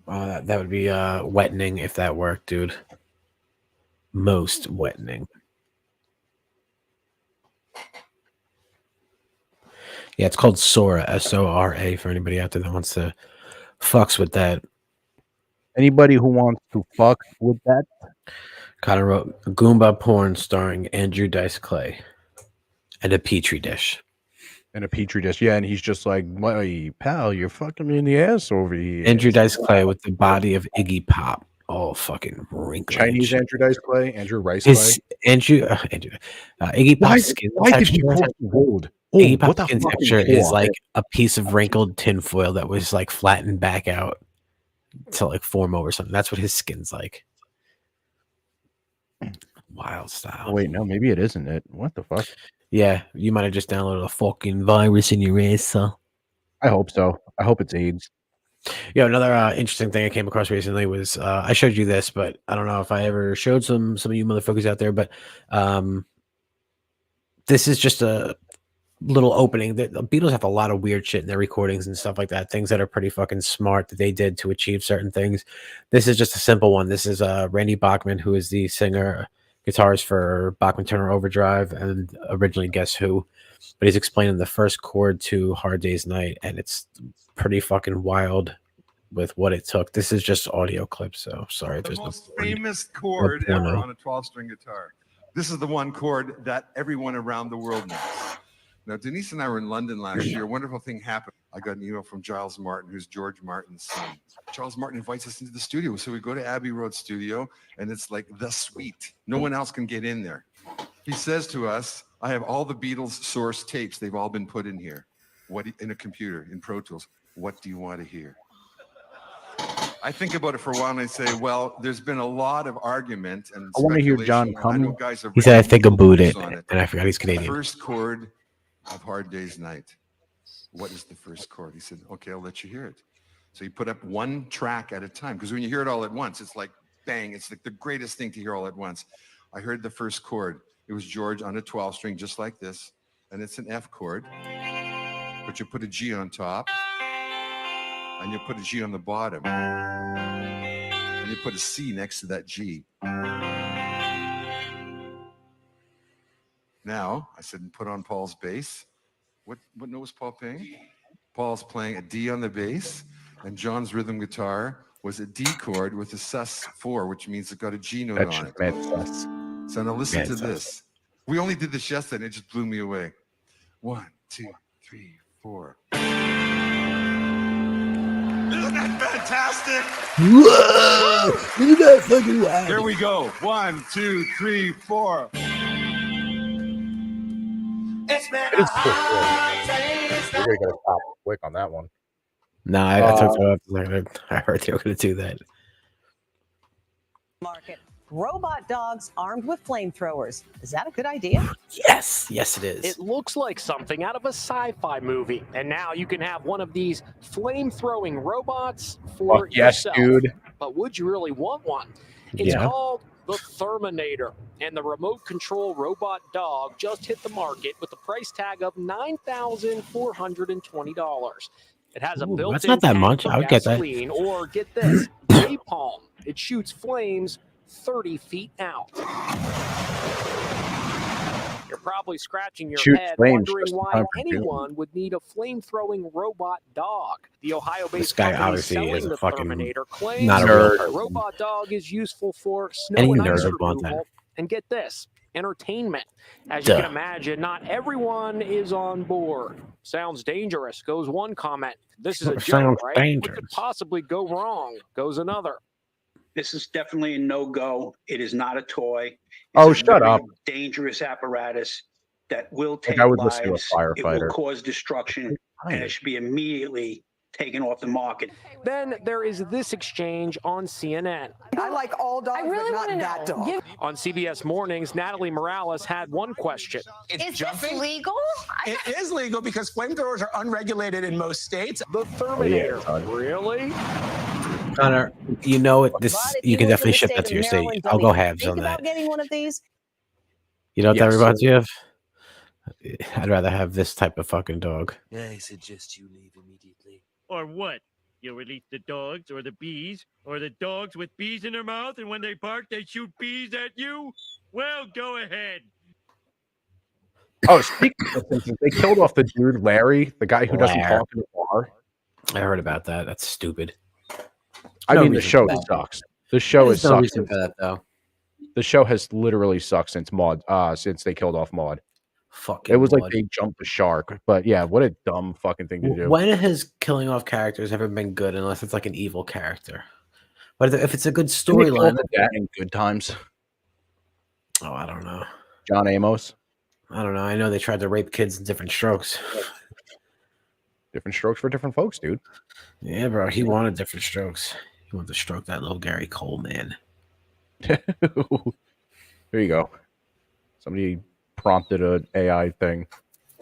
That would be wettening if that worked, dude. Most wettening. Yeah, it's called Sora, Sora, for anybody out there that wants to fucks with that. Anybody who wants to fuck with that? Connor wrote Goomba porn starring Andrew Dice Clay and a petri dish. And a petri dish, yeah, and he's just like, "My pal, you're fucking me in the ass over here." Andrew Dice Clay with the body of Iggy Pop, all fucking wrinkled. Chinese Andrew Dice Clay, Andrew Rice Clay. Iggy Pop's skin texture. Iggy Pop's skin texture is like a piece of wrinkled tinfoil that was like flattened back out to like form over something. That's what his skin's like. Wild style. Oh, wait, no, maybe it isn't it. What the fuck? Yeah, you might have just downloaded a fucking virus in your ass, so. I hope so. I hope it's AIDS. Yeah, another interesting thing I came across recently was I showed you this, but I don't know if I ever showed some of you motherfuckers out there, but this is just a little opening. The Beatles have a lot of weird shit in their recordings and stuff like that, things that are pretty fucking smart that they did to achieve certain things. This is just a simple one. This is Randy Bachman, who is the singer, guitarist for Bachman Turner Overdrive and originally Guess Who, but he's explaining the first chord to Hard Day's Night, and it's pretty fucking wild with what it took. This is just audio clips, so sorry. The most famous chord ever on a 12-string guitar. This is the one chord that everyone around the world knows. Now, Denise and I were in London last year. A wonderful thing happened. I got an email from Giles Martin, who's George Martin's son. Giles Martin invites us into the studio. So we go to Abbey Road Studio, and it's like the suite. No one else can get in there. He says to us, I have all the Beatles source tapes. They've all been put in here. What in a computer, in Pro Tools. What do you want to hear? I think about it for a while, and I say, well, there's been a lot of argument and I want to hear John come. He said, I think about it, and I forgot he's Canadian. First chord of Hard Day's Night. What is the first chord? He said, okay, I'll let you hear it. So he put up one track at a time, because when you hear it all at once, it's like bang. It's like the greatest thing to hear all at once. I heard the first chord. It was George on a 12-string, just like this, and it's an F chord, but you put a G on top, and you put a G on the bottom, and you put a C next to that G. Now, I said, put on Paul's bass. What note was Paul playing? Paul's playing a D on the bass, and John's rhythm guitar was a D chord with a sus4, which means it got a G note on it. So now listen to this. We only did this yesterday, and it just blew me away. 1, 2, 3, 4. Isn't that fantastic? Whoa! Look at that fucking wild. Here we go. 1, 2, 3, 4. It's been We're gonna stop quick on that one. No, I heard they were gonna do that. Market. Robot dogs armed with flamethrowers. Is that a good idea? Yes, it is. It looks like something out of a sci-fi movie, and now you can have one of these flame-throwing robots for yourself. Yes, dude. But would you really want one? It's called the Terminator, and the remote control robot dog just hit the market with a price tag of $9,420. It has a Ooh, built-in that's not that tank much. for I would get that. gasoline, or get this, napalm. It shoots flames 30 feet out. You're probably scratching your Shoots head, flames wondering just in why time for anyone would need a flame-throwing robot dog. The This Ohio-based guy company obviously selling is a the fucking Terminator claims not a the real person. robot dog is useful for snow Any and ice nerd would want that. removal. And get this, entertainment. As you Duh. can imagine, not everyone is on board. Sounds dangerous, goes one comment. This is a joke, Sounds right? dangerous. What could possibly go wrong, goes another. This is definitely a no-go. It is not a toy. It's Oh, a shut very up. dangerous apparatus that will take Like, I would listen to a lives. It firefighter. will cause destruction, and it should be immediately taken off the market. Then there is this exchange on CNN. I like all dogs, but not that dog. On CBS Mornings, Natalie Morales had one question. Is this legal? It is legal because flamethrowers are unregulated in most states. The Terminator. Oh, Really? Connor, you know it. This But if you can live in definitely the ship state that to of your state. Maryland, I'll don't go even halves think on about that. getting one of these. You know what that Yes. reminds you of? I'd rather have this type of fucking dog. I suggest you leave immediately. Or what? You'll release the dogs or the bees, or the dogs with bees in their mouth, and when they bark, they shoot bees at you? Well, go ahead. Oh, speaking of Simpsons, they killed off the dude Larry, the guy who doesn't Larry. talk in the bar. I heard about that. That's stupid. I No mean, the reason show for that. sucks. The show There's has no sucked. reason for that though. The show has literally sucked since since they killed off Maud. Fucking It was like Maud. they jumped the shark. But yeah, what a dumb fucking thing to do. When has killing off characters ever been good unless it's like an evil character? But if it's a good Didn't they kill storyline, the dad in Good Times? oh, I don't know. John Amos. I don't know. I know they tried to rape kids in Different Strokes. Different strokes for different folks, dude. Yeah, bro. He wanted Different Strokes. He wanted to stroke that little Gary Cole man. There you go. Somebody prompted an AI thing.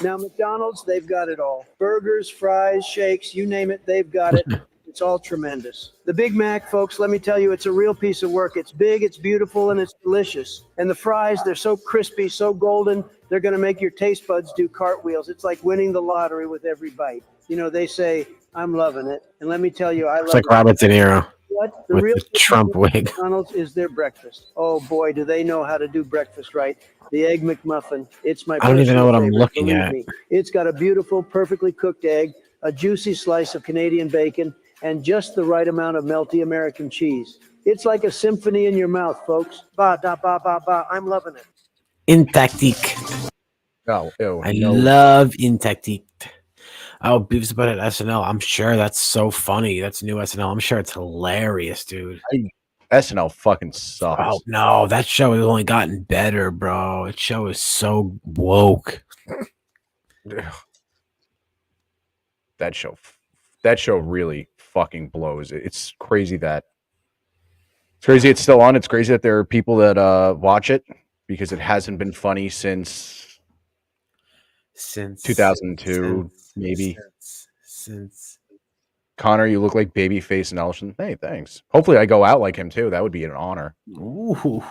Now, McDonald's, they've got it all. Burgers, fries, shakes, you name it, they've got it. It's all tremendous. The Big Mac, folks, let me tell you, it's a real piece of work. It's big, it's beautiful, and it's delicious. And the fries, they're so crispy, so golden, they're going to make your taste buds do cartwheels. It's like winning the lottery with every bite. You know, they say, I'm loving it. And let me tell you, I love It's like it. Robert De Niro What? with real the Trump secret of wig. McDonald's is their breakfast. Oh boy, do they know how to do breakfast right. The Egg McMuffin. It's my I don't even know personal what I'm favorite, looking believe at. me. It's got a beautiful, perfectly cooked egg, a juicy slice of Canadian bacon, and just the right amount of melty American cheese. It's like a symphony in your mouth, folks. Ba da ba ba ba. I'm loving it. Intactique. Oh, ew, I no. love Intactique. Oh, Beavis about it SNL. I'm sure that's so funny. That's new SNL. I'm sure it's hilarious, dude. SNL fucking sucks. Oh no, that show has only gotten better, bro. That show is so woke. That show really fucking blows. It's crazy it's still on. It's crazy that there are people that watch it because it hasn't been funny since 2002, maybe. Since Connor, you look like Babyface Nelson. Hey, thanks. Hopefully, I go out like him too. That would be an honor. Ooh.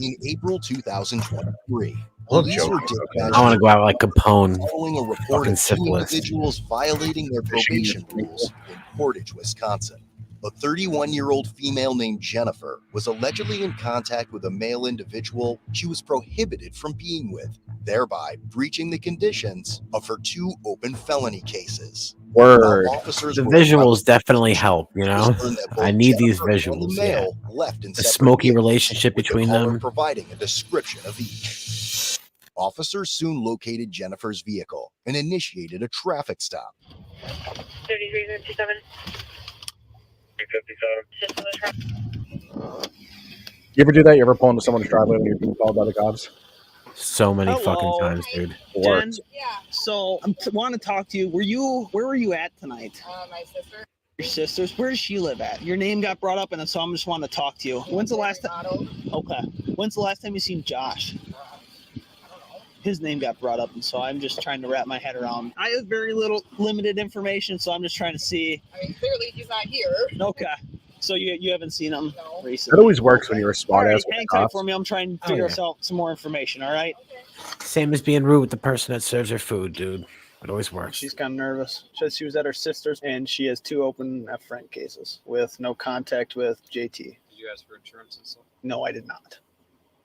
In April 2023, love police Joe. were dispatched I want to go out like Capone. following a report Fucking of two syphilis. individuals violating their probation rules in Portage, Wisconsin. A 31-year-old female named Jennifer was allegedly in contact with a male individual she was prohibited from being with, thereby breaching the conditions of her two open felony cases. Word. While officers The were visuals definitely help, you know? learned that both I need these Jennifer and the visuals. Yeah. male left in The separate smoky vehicles, relationship with the between caller them. providing a description of each. Officers soon located Jennifer's vehicle and initiated a traffic stop. 3357. 357. You ever do that? You ever pull into someone's driveway when you're being called by the cops? So many fucking Hello. times, dude. Jen, so I want to talk to you. Where were you at tonight? My sister. Your sister's. Where does she live at? Your name got brought up, and so I'm just wanting to talk to you. When's the last time? Okay. When's the last time you seen Josh? His name got brought up, and so I'm just trying to wrap my head around. I have very limited information, so I'm just trying to see. I mean, clearly he's not here. Okay. So you haven't seen him It recently? always works when you're a All smart right, ass. with hang the tight cops. for me. I'm trying to Oh, figure yeah. out some more information. All right. Same as being rude with the person that serves your food, dude. It always works. She's kind of nervous. Says she was at her sister's, and she has 2 open F. Frank cases with no contact with JT. Did you ask for insurance and stuff? No, I did not.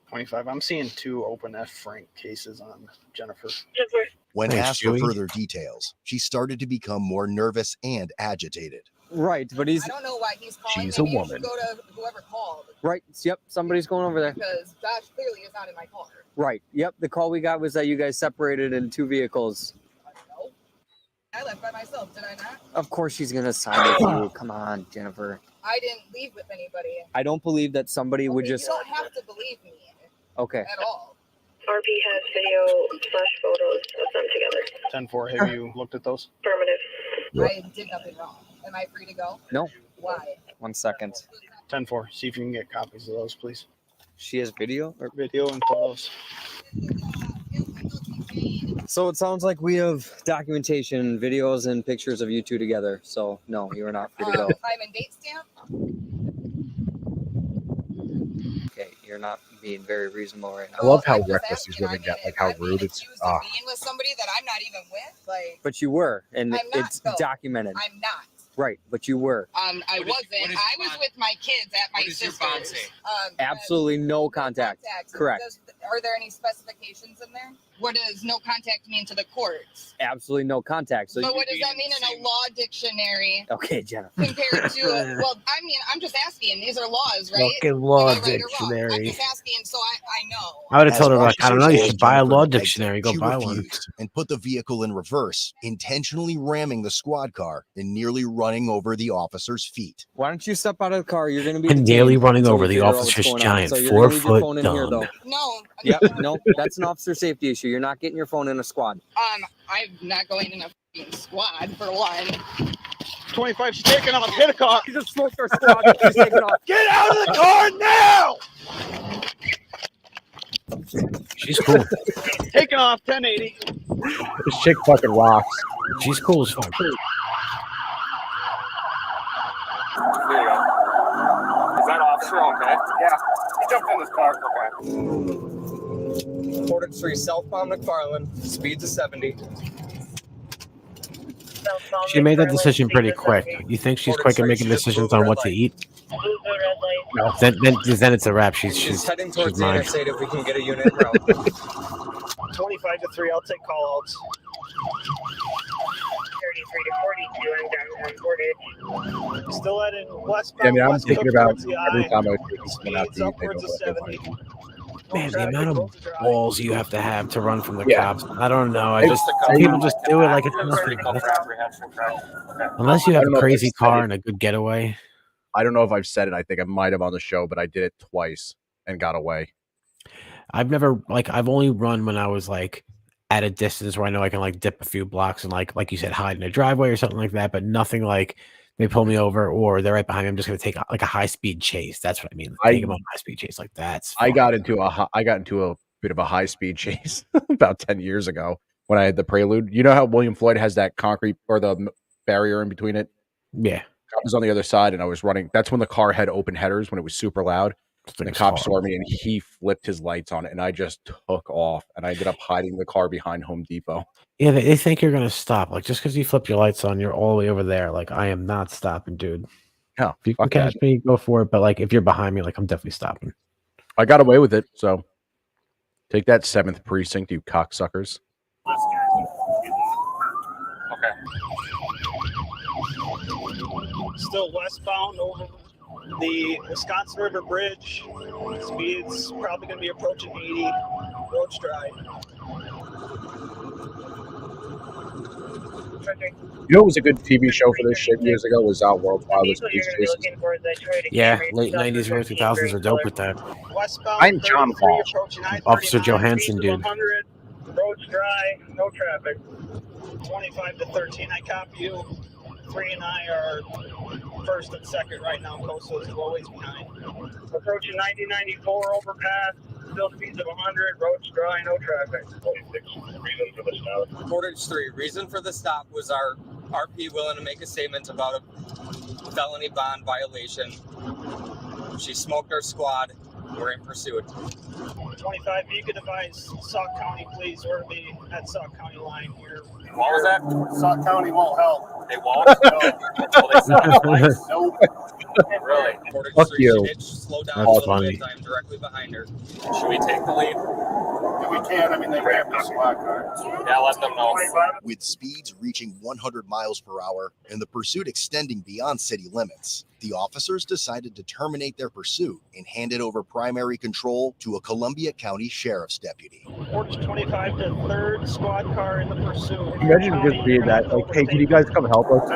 25. I'm seeing 2 open F. Frank cases on Jennifer. When Thanks, asked for Joey. further details, she started to become more nervous and agitated. Right, but he's I don't know why he's calling. She's a Maybe you woman. should go to whoever called right. Yep, somebody's going over there. because Josh clearly is not in my car. Right. Yep. The call we got was that you guys separated in 2 vehicles. I left by myself, did I not? Of course she's gonna sign with you. Come on, Jennifer. I didn't leave with anybody. I don't believe that somebody would Okay, just. You don't have to believe me Okay. at all. RP has video/photos of them together. 10-4. Have you looked at those? Affirmative. I did nothing wrong. Am I free to go? No. Why? 1 second. 10-4. See if you can get copies of those, please. She has video or video and photos. So it sounds like we have documentation, videos, and pictures of you 2 together. So no, you are not free to go. Time and date stamp? Okay, you're not being very reasonable right I now. love how reckless these women get, like how rude it's. Ah. Being with somebody that I'm not even with? Like, But you were, and I'm not, it's though. documented. I'm not. Right, but you were. I wasn't. I was with my kids at my sister's. Absolutely no contact. Correct. Are there any specifications in there? What does no contact mean to the courts? Absolutely no contact. So But what does that mean in a law dictionary Okay, Jennifer. compared to well, I mean, I'm just asking. These are laws, right? Fucking law Am I right or wrong? I'm dictionary. just asking so I know. I would have As told her, like, I don't know, you officers should buy a Jennifer law begged her, dictionary. Go she buy one. refused and put the vehicle in reverse, intentionally ramming the squad car and nearly running over the officer's feet. Why don't you step out of the car? You're going to be And nearly detained running until over we the figure out what's officer's going on. giant So you're gonna leave your 4-foot phone in here, dong. though. No. Yep. No, that's an officer safety issue. You're not getting your phone in a squad. I'm not going in a f***ing squad for one. 25. She's taking off. Hit a car. You just smoked our squad. She's taking off. Get out of the car now! She's cool. Taking off. 1080. This chick fucking rocks. She's cool as fuck. There you go. Is that officer okay? Yeah. He jumped in this car. Okay. Portage 3 southbound McFarland. Speeds of 70. She made that decision pretty quick. You think she's quick at making decisions on what to eat? No. Then it's a wrap. She's heading towards the mine. interstate if we can get a unit in route. 25 to 3. I'll take call outs. 33 to 42, I'm down on Portage. Still heading westbound. Yeah, I mean, I'm west thinking Cook about towards the every eye. time I take this one out Speeds to eat, they upwards go of like 70. Man, the amount of balls you have to run from the Yeah. cops. I don't know. People just do it like it's nothing. Unless you have I don't a know if crazy I've said car it. and a good getaway. I don't know if I've said it. I think I might have on the show, but I did it twice and got away. I've only run when I was like at a distance where I know I can like dip a few blocks and like you said, hide in a driveway or something like that, but nothing like they pull me over or they're right behind me. I'm just going to take like a high speed chase. That's what I mean. Take them on a high speed chase. Like that's I got into a bit of a high speed chase about 10 years ago when I had the Prelude. You know how William Floyd has that concrete or the barrier in between it? Yeah. I was on the other side and I was running. That's when the car had open headers when it was super loud. And the cop saw me and he flipped his lights on it and I just took off and I ended up hiding the car behind Home Depot. Yeah, they think you're going to stop. Like, just because you flip your lights on, you're all the way over there. Like, I am not stopping, dude. No, if you can catch me, go for it. But, like, if you're behind me, like, I'm definitely stopping. I got away with it. So take that 7th precinct, you cocksuckers. Okay. Still westbound over the Wisconsin River Bridge. Speed's probably going to be approaching 80. Road's dry. You know what was a good TV show for this shit years ago was World's Wildest Beast Chases. Yeah, late 90s, early 2000s are dope with that. Westbound I'm John 33 Paul. approaching Officer I-39, Johansson, speeds of dude. 100. Road's dry. No traffic. 25 to 13. I copy you. 3 and I are first and second right now. Coastal is always behind. Approaching 9094 overpass. Still speeds of 100. Road's dry. No traffic. 26. Reason for the stop. Portage 3. Reason for the stop was our RP willing to make a statement about a felony bond violation. She smoked our squad. We're in pursuit. 25, if you could advise Sauk County, please, or be at Sauk County line here. What was that? Sauk County won't help. They won't? Well, they stopped twice. Nope. Really? Portage Fuck Street, you. Should slow down That's a little funny. bit. I'm directly behind her. Should we take the lead? If we can, I mean, they ramp the SWAT car. Yeah, let them know. With speeds reaching 100 miles per hour and the pursuit extending beyond city limits, the officers decided to terminate their pursuit and handed over primary control to a Columbia County Sheriff's deputy. Portage 25 to 3rd squad car in the pursuit. Imagine just being that, like, hey, can you guys come help us?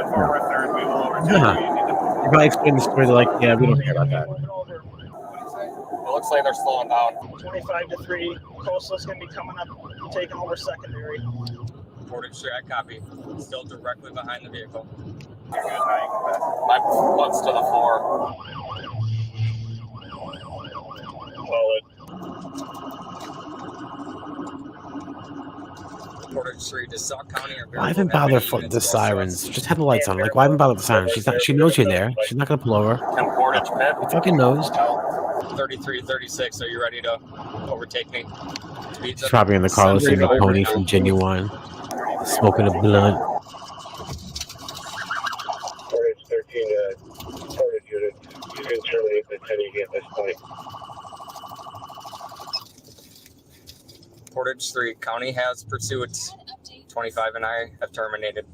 If I explain the story, they're like, yeah, we don't care about that. It looks like they're slowing down. 25 to 3. Coastal's going to be coming up, taking over secondary. Portage Street, I copy. Still directly behind the vehicle. My blood's to the floor. Portage Street to Sauk County. Why even bother the sirens? Just have the lights on. Like, why even bother the sirens? She's not. She knows you're there. She's not gonna pull over. 10 Portage, Pip. She fucking knows. 33, 36. Are you ready to overtake me? Speeds She's up. probably in the car listening to Pony from Genuine, smoking a blunt. Portage 13, Portage unit. You can terminate the 10 at this point. Portage Street. County has pursuits. 25 and I have terminated.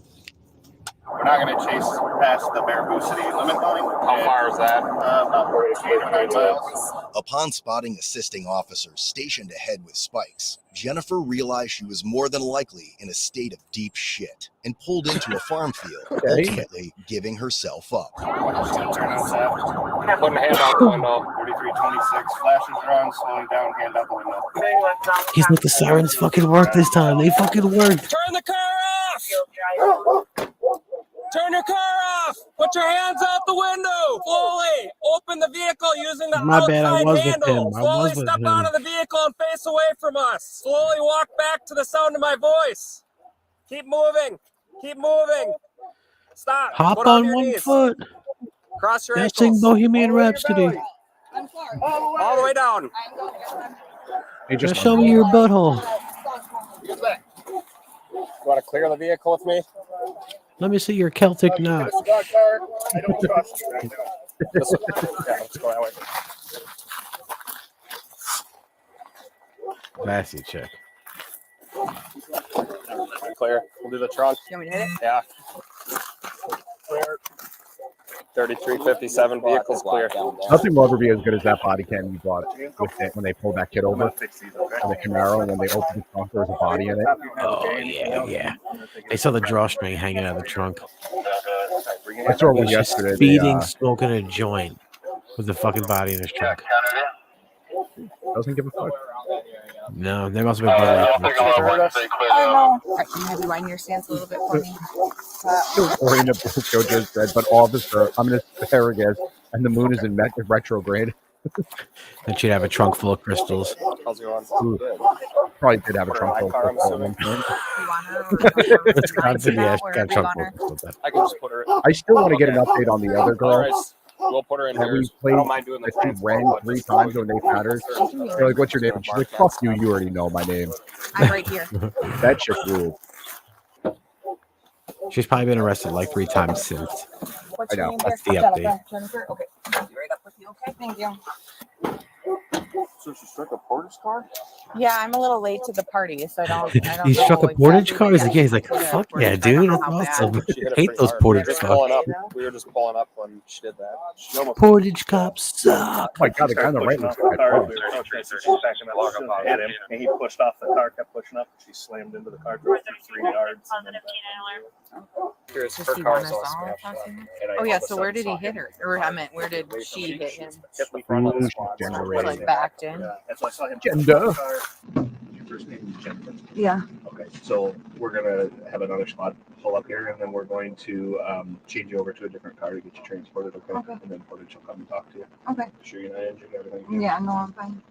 We're not going to chase past the Baraboo City limit line. How far is that? About 8 or 9 miles. Upon spotting assisting officers stationed ahead with spikes, Jennifer realized she was more than likely in a state of deep shit and pulled into a farm field, ultimately giving herself up. Putting a hand out the window. 3326, flashes are on, slowing down, hand out the window. He's like, the sirens fucking worked this time. They fucking worked. Turn the car off! Turn your car off! Put your hands out the window! Slowly! Open the vehicle using the My bad, I outside was with handle! him. I Slowly was with step him. out of the vehicle and face away from us! Slowly walk back to the sound of my voice! Keep moving! Keep moving! Stop! Hop Put on your one knees. foot. Cross your Now ankles. sing Bohemian Rhapsody. All the way down. Hey, Now show me your butthole. You want to clear the vehicle with me? Let me see your Celtic knot. I don't trust you right now. Yeah, let's go that way. Classy chick. Clear. We'll do the trunk. You want me to hit it? Yeah. Clear. 3357 vehicles clear. Nothing will ever be as good as that body cam you bought with it when they pulled that kid over on the Camaro, and when they opened the trunk, there was a body in it. Oh, yeah, yeah. They saw the drawstring hanging out of the trunk. I saw He one was just yesterday. speeding, smoking a joint with the fucking body in his trunk. Doesn't give a fuck. No, they must have been bloody. Oh, no. Can you rewind your stance a little bit for me? Or in a Briscoe just said, but all this, I'm an asparagus, and the moon is in retrograde. Then she'd have a trunk full of crystals. How's it going? Ooh, probably did have a trunk full of crystals at one point. Wisconsin, yeah, she got a trunk full of crystals. I can just put her. I still want to get an update on the other girl. We'll put her in That here. we played, I don't mind doing the she ran 3 times when they had her. They're like, what's your name? And she's like, fuck you, you already know my name. I'm right here. That chick ruled. She's probably been arrested like 3 times since. What's I your know. name That's there? the update. Jennifer? Okay. I'll be right up with you, okay? Thank you. So she struck a Portage car? Yeah, I'm a little late to the party, so I don't He struck a know Portage exactly car? when He's like, yeah, he's like, she did it. fuck yeah, dude, that's awesome. Hate those Portage cars. We were just pulling up when she did that. She almost Portage cops suck. Oh my god, the guy on the right looks like a Hit him, and he pushed off the car, kept pushing up, and she slammed into the car, drove through 3 yards. And then Curious, Does her he car want is us all all smashed across up. here? And I Oh yeah, all of a so where sudden did he saw hit her? Or I meant, where did she hit him? Hit the front of the Ooh, squad. she's Or generating. like backed in? Yeah, and so I saw him. Gender. Your first name is Jensen. Yeah. Okay, so we're gonna have another squad pull up here, and then we're going to change you over to a different car to get you transported. Okay. Okay. And then Portage will come and talk to you. Okay. Sure you're not injured, everything. Yeah, no, I'm fine.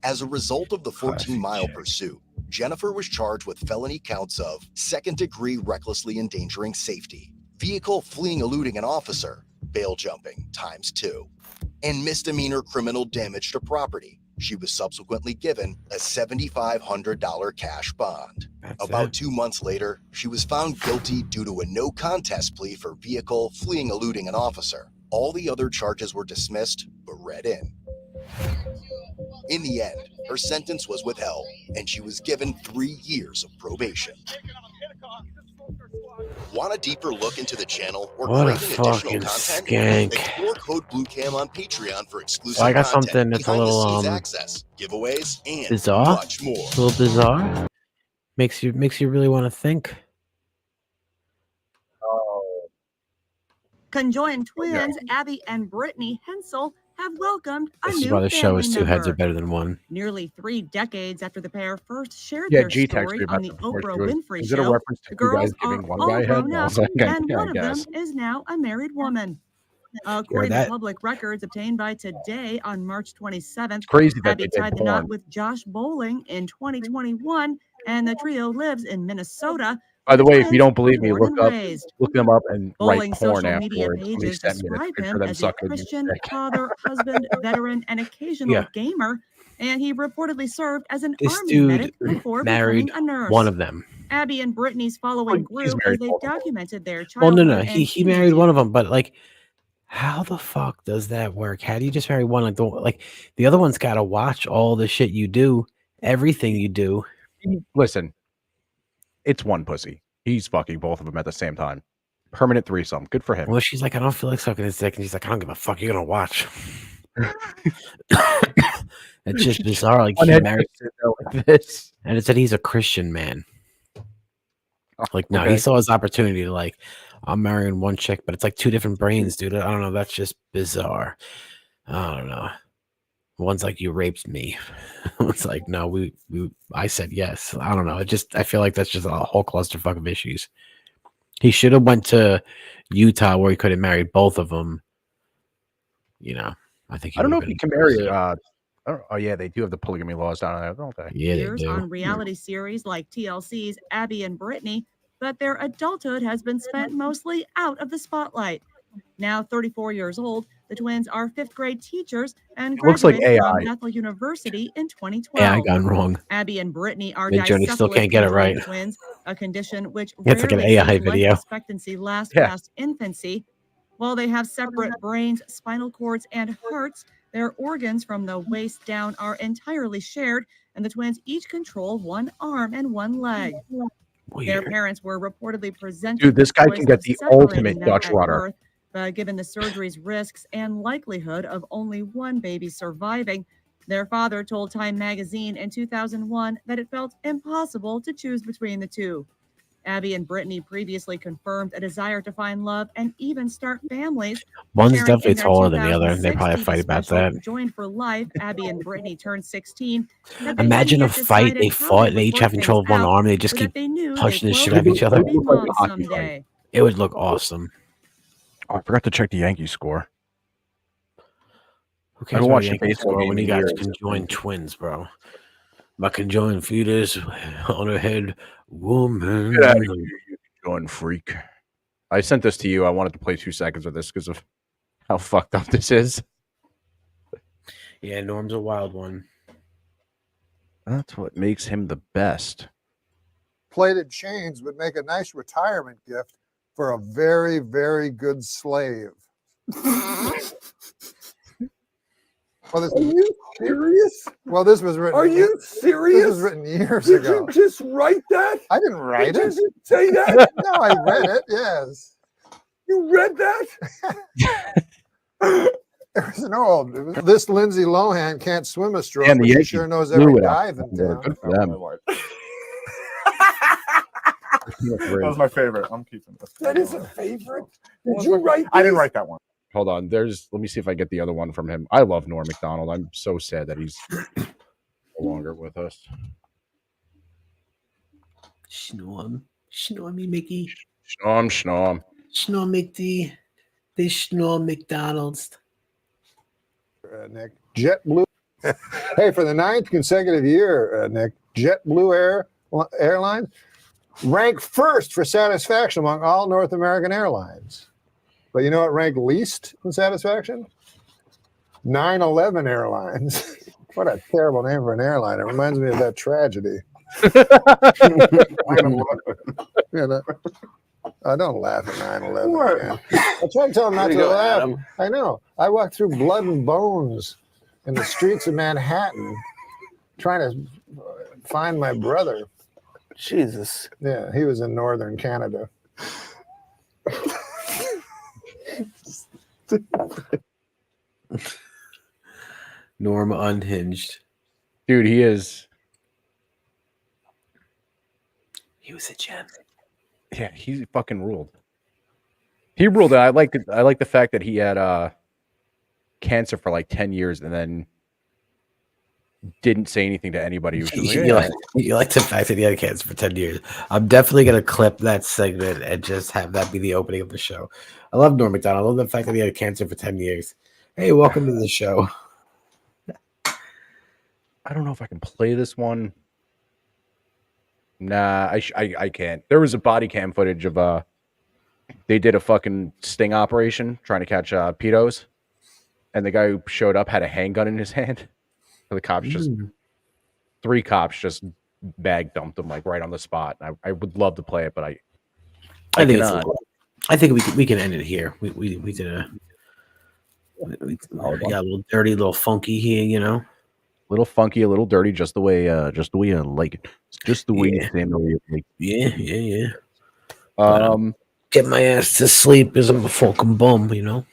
As a result of the 14-mile pursuit, Jennifer was charged with felony counts of second-degree recklessly endangering safety, vehicle fleeing eluding an officer, bail jumping ×2, and misdemeanor criminal damage to property. She was subsequently given a $7,500 cash bond. About 2 months later, she was found guilty due to a no contest plea for vehicle fleeing eluding an officer. All the other charges were dismissed, but read in. In the end, her sentence was withheld, and she was given 3 years of probation. Want a deeper look into the channel or What a craving additional fucking content? skank. Explore code BlueCam on Patreon for exclusive Well, I got content, something that's a behind-the-scenes little access, giveaways, and bizarre. much more. A little bizarre. Makes you really want to think. Conjoined twins Abby and Brittany Hensel have welcomed a This is new why the show is family two heads are member. better than one. Nearly 3 decades after the pair first shared Yeah, their G texted story me on about the this before. Oprah She goes, Winfrey "Is it a Show, reference to the you girls guys are giving one all guy a head?" grown And I up, was like, and "Yeah, I one of them guess." is now a married woman. According to that- public records obtained by Today on March 27th, It's crazy that Abby they did tied the knot porn. with Josh Bowling in 2021, and the trio lives in Minnesota. By the way, if you twins don't believe me, were look born and raised. them up and write Bowling's porn social media afterwards. Somebody pages sent me this describe picture him of them as a sucking Christian dick. father, husband, veteran, and occasional Yeah. gamer, and he reportedly served as an This army dude medic before married becoming a nurse. one of them. Abby and Brittany's following he's grew as married they both of them. documented their Well, childhood no. and He married one of them, but like, how the fuck does that work? How do you just marry one? Like the other one's got to watch all the shit you do, everything you do. Listen, it's one pussy. He's fucking both of them at the same time. Permanent threesome. Good for him. Well, she's like, I don't feel like sucking his dick, and she's like, I don't give a fuck. You're gonna watch. It's just bizarre. Like One he head married, sit there like this. and it said he's a Christian man. Like, no, he okay. saw his opportunity to like, I'm marrying one chick, but it's like 2 different brains, dude. I don't know. That's just bizarre. I don't know. One's like, you raped me. It's like, no, I said yes. I don't know. I feel like that's just a whole clusterfuck of issues. He should have went to Utah where he could have married both of them. You know, I think. I don't know if you can marry. Oh yeah, they do have the polygamy laws down there, don't they? Yeah, years on reality series like TLC's Abby and Brittany, but their adulthood has been spent mostly out of the spotlight. Now 34 years old, the twins are 5th grade teachers and It looks like graduated from AI. Bethel University in 2012. Yeah, I got it wrong. Abby and Brittany are Midjourney still can't get it diencephalous right. twins, a condition which It's like an rarely AI sees life video. expectancy last Yeah. past infancy. While they have separate brains, spinal cords, and hearts, their organs from the waist down are entirely shared, and the twins each control one arm and one leg. Their Weird. parents were reportedly presented Dude, this with the guy choice can get of the separating ultimate them Dutch at rudder. birth, but given the surgery's risks and likelihood of only one baby surviving, their father told Time magazine in 2001 that it felt impossible to choose between the two. Abby and Brittany previously confirmed a desire to find love and even start families. One's sharing definitely in their taller than the other. They 2006 probably TV fight about special, that. Joined for Life, Abby and Brittany turned 16. that they Imagine a hadn't yet fight. They decided how fought. They would each work have control of things one out, arm. They just but keep that they knew punching they the shit both out of each other. would be moms someday. It would look awesome. Oh, I forgot to check the Yankees score. Who I cares haven't about watched a Yankees baseball score game when you in got years. conjoined twins, bro? My conjoined fetus on her head, woman. Get out of here, you conjoined freak. I sent this to you. I wanted to play 2 seconds of this because of how fucked up this is. Yeah, Norm's a wild one. That's what makes him the best. Plated chains would make a nice retirement gift for a very, very good slave. Well, this, are you serious? Well, this was written. Are you serious? This was written years Did ago. you just write that? I didn't write Did it. you say that? No, I read it. Yes. You read that? There's no. This Lindsay Lohan can't swim a stroke, And the but she Yankees sure knows blew every it out. dive in town. Good for them. That was my favorite. I'm keeping this. That is a favorite. Did you write? I didn't this? write that one. Hold on. Let me see if I get the other one from him. I love Norm Macdonald. I'm so sad that he's no longer with us. Schnorm. Schnorm me, Mickey. Schnorm. Schnorm McD. They Schnorm McDonald's. Nick. JetBlue. Hey, for the 9th consecutive year, Nick, JetBlue Airlines ranked first for satisfaction among all North American airlines. But you know what ranked least in satisfaction? 9/11 Airlines. What a terrible name for an airline. It reminds me of that tragedy. 9/11. You know? Don't laugh at 9/11. Man. I tried to tell him not to laugh. Adam. I know. I walked through blood and bones in the streets of Manhattan trying to find my brother. Jesus. Yeah, he was in northern Canada. Norm unhinged. Dude, he is. He was a gem. Yeah, he fucking ruled. He ruled it. I like the fact that he had cancer for like 10 years and then didn't say anything to anybody. He was just like, You like the fact that he had cancer for 10 years. I'm definitely going to clip that segment and just have that be the opening of the show. I love Norm Macdonald. I love the fact that he had cancer for 10 years. Hey, welcome to the show. I don't know if I can play this one. Nah, I can't. There was a body cam footage of they did a fucking sting operation trying to catch pedos, and the guy who showed up had a handgun in his hand. The cops just 3 cops just bag dumped him like right on the spot. I would love to play it, but I think cannot. I think we can end it here. We did a we got a little dirty, a little funky here, you know. A little funky, a little dirty, just the way I like it. Just the way you like. Yeah. Get my ass to sleep because I'm a fucking bum, you know.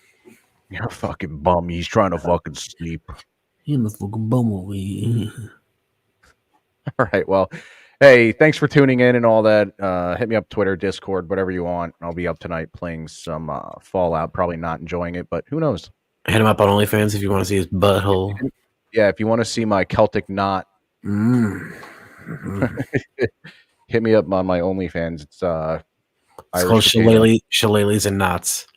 You're a fucking bum. He's trying to fucking sleep. I'm a fucking bum over here. All right. Well, hey, thanks for tuning in and all that. Hit me up Twitter, Discord, whatever you want. I'll be up tonight playing some Fallout. Probably not enjoying it, but who knows? Hit him up on OnlyFans if you want to see his butthole. Yeah, if you want to see my Celtic knot, hit me up on my OnlyFans. It's called Shillelaghs and Knots.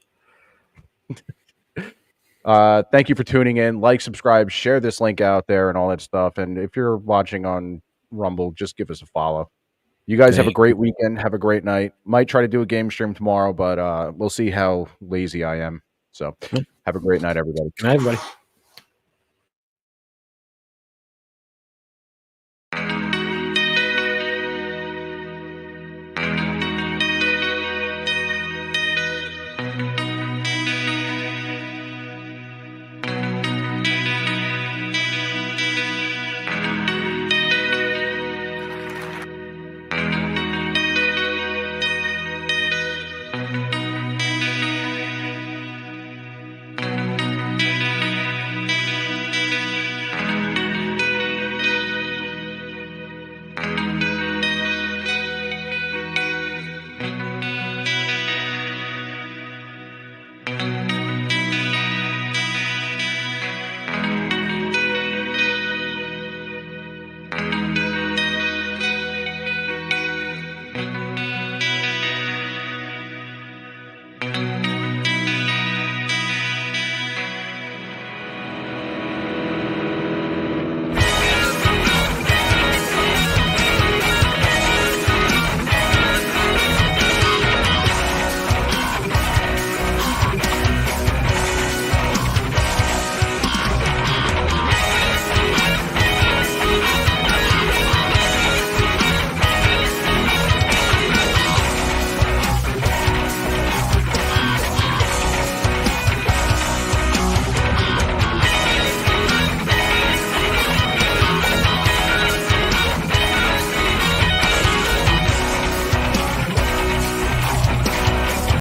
Thank you for tuning in. Like, subscribe, share this link out there and all that stuff. And if you're watching on Rumble, just give us a follow. You guys have a great weekend. Have a great night. Might try to do a game stream tomorrow, but we'll see how lazy I am. So have a great night, everybody. Good night, everybody.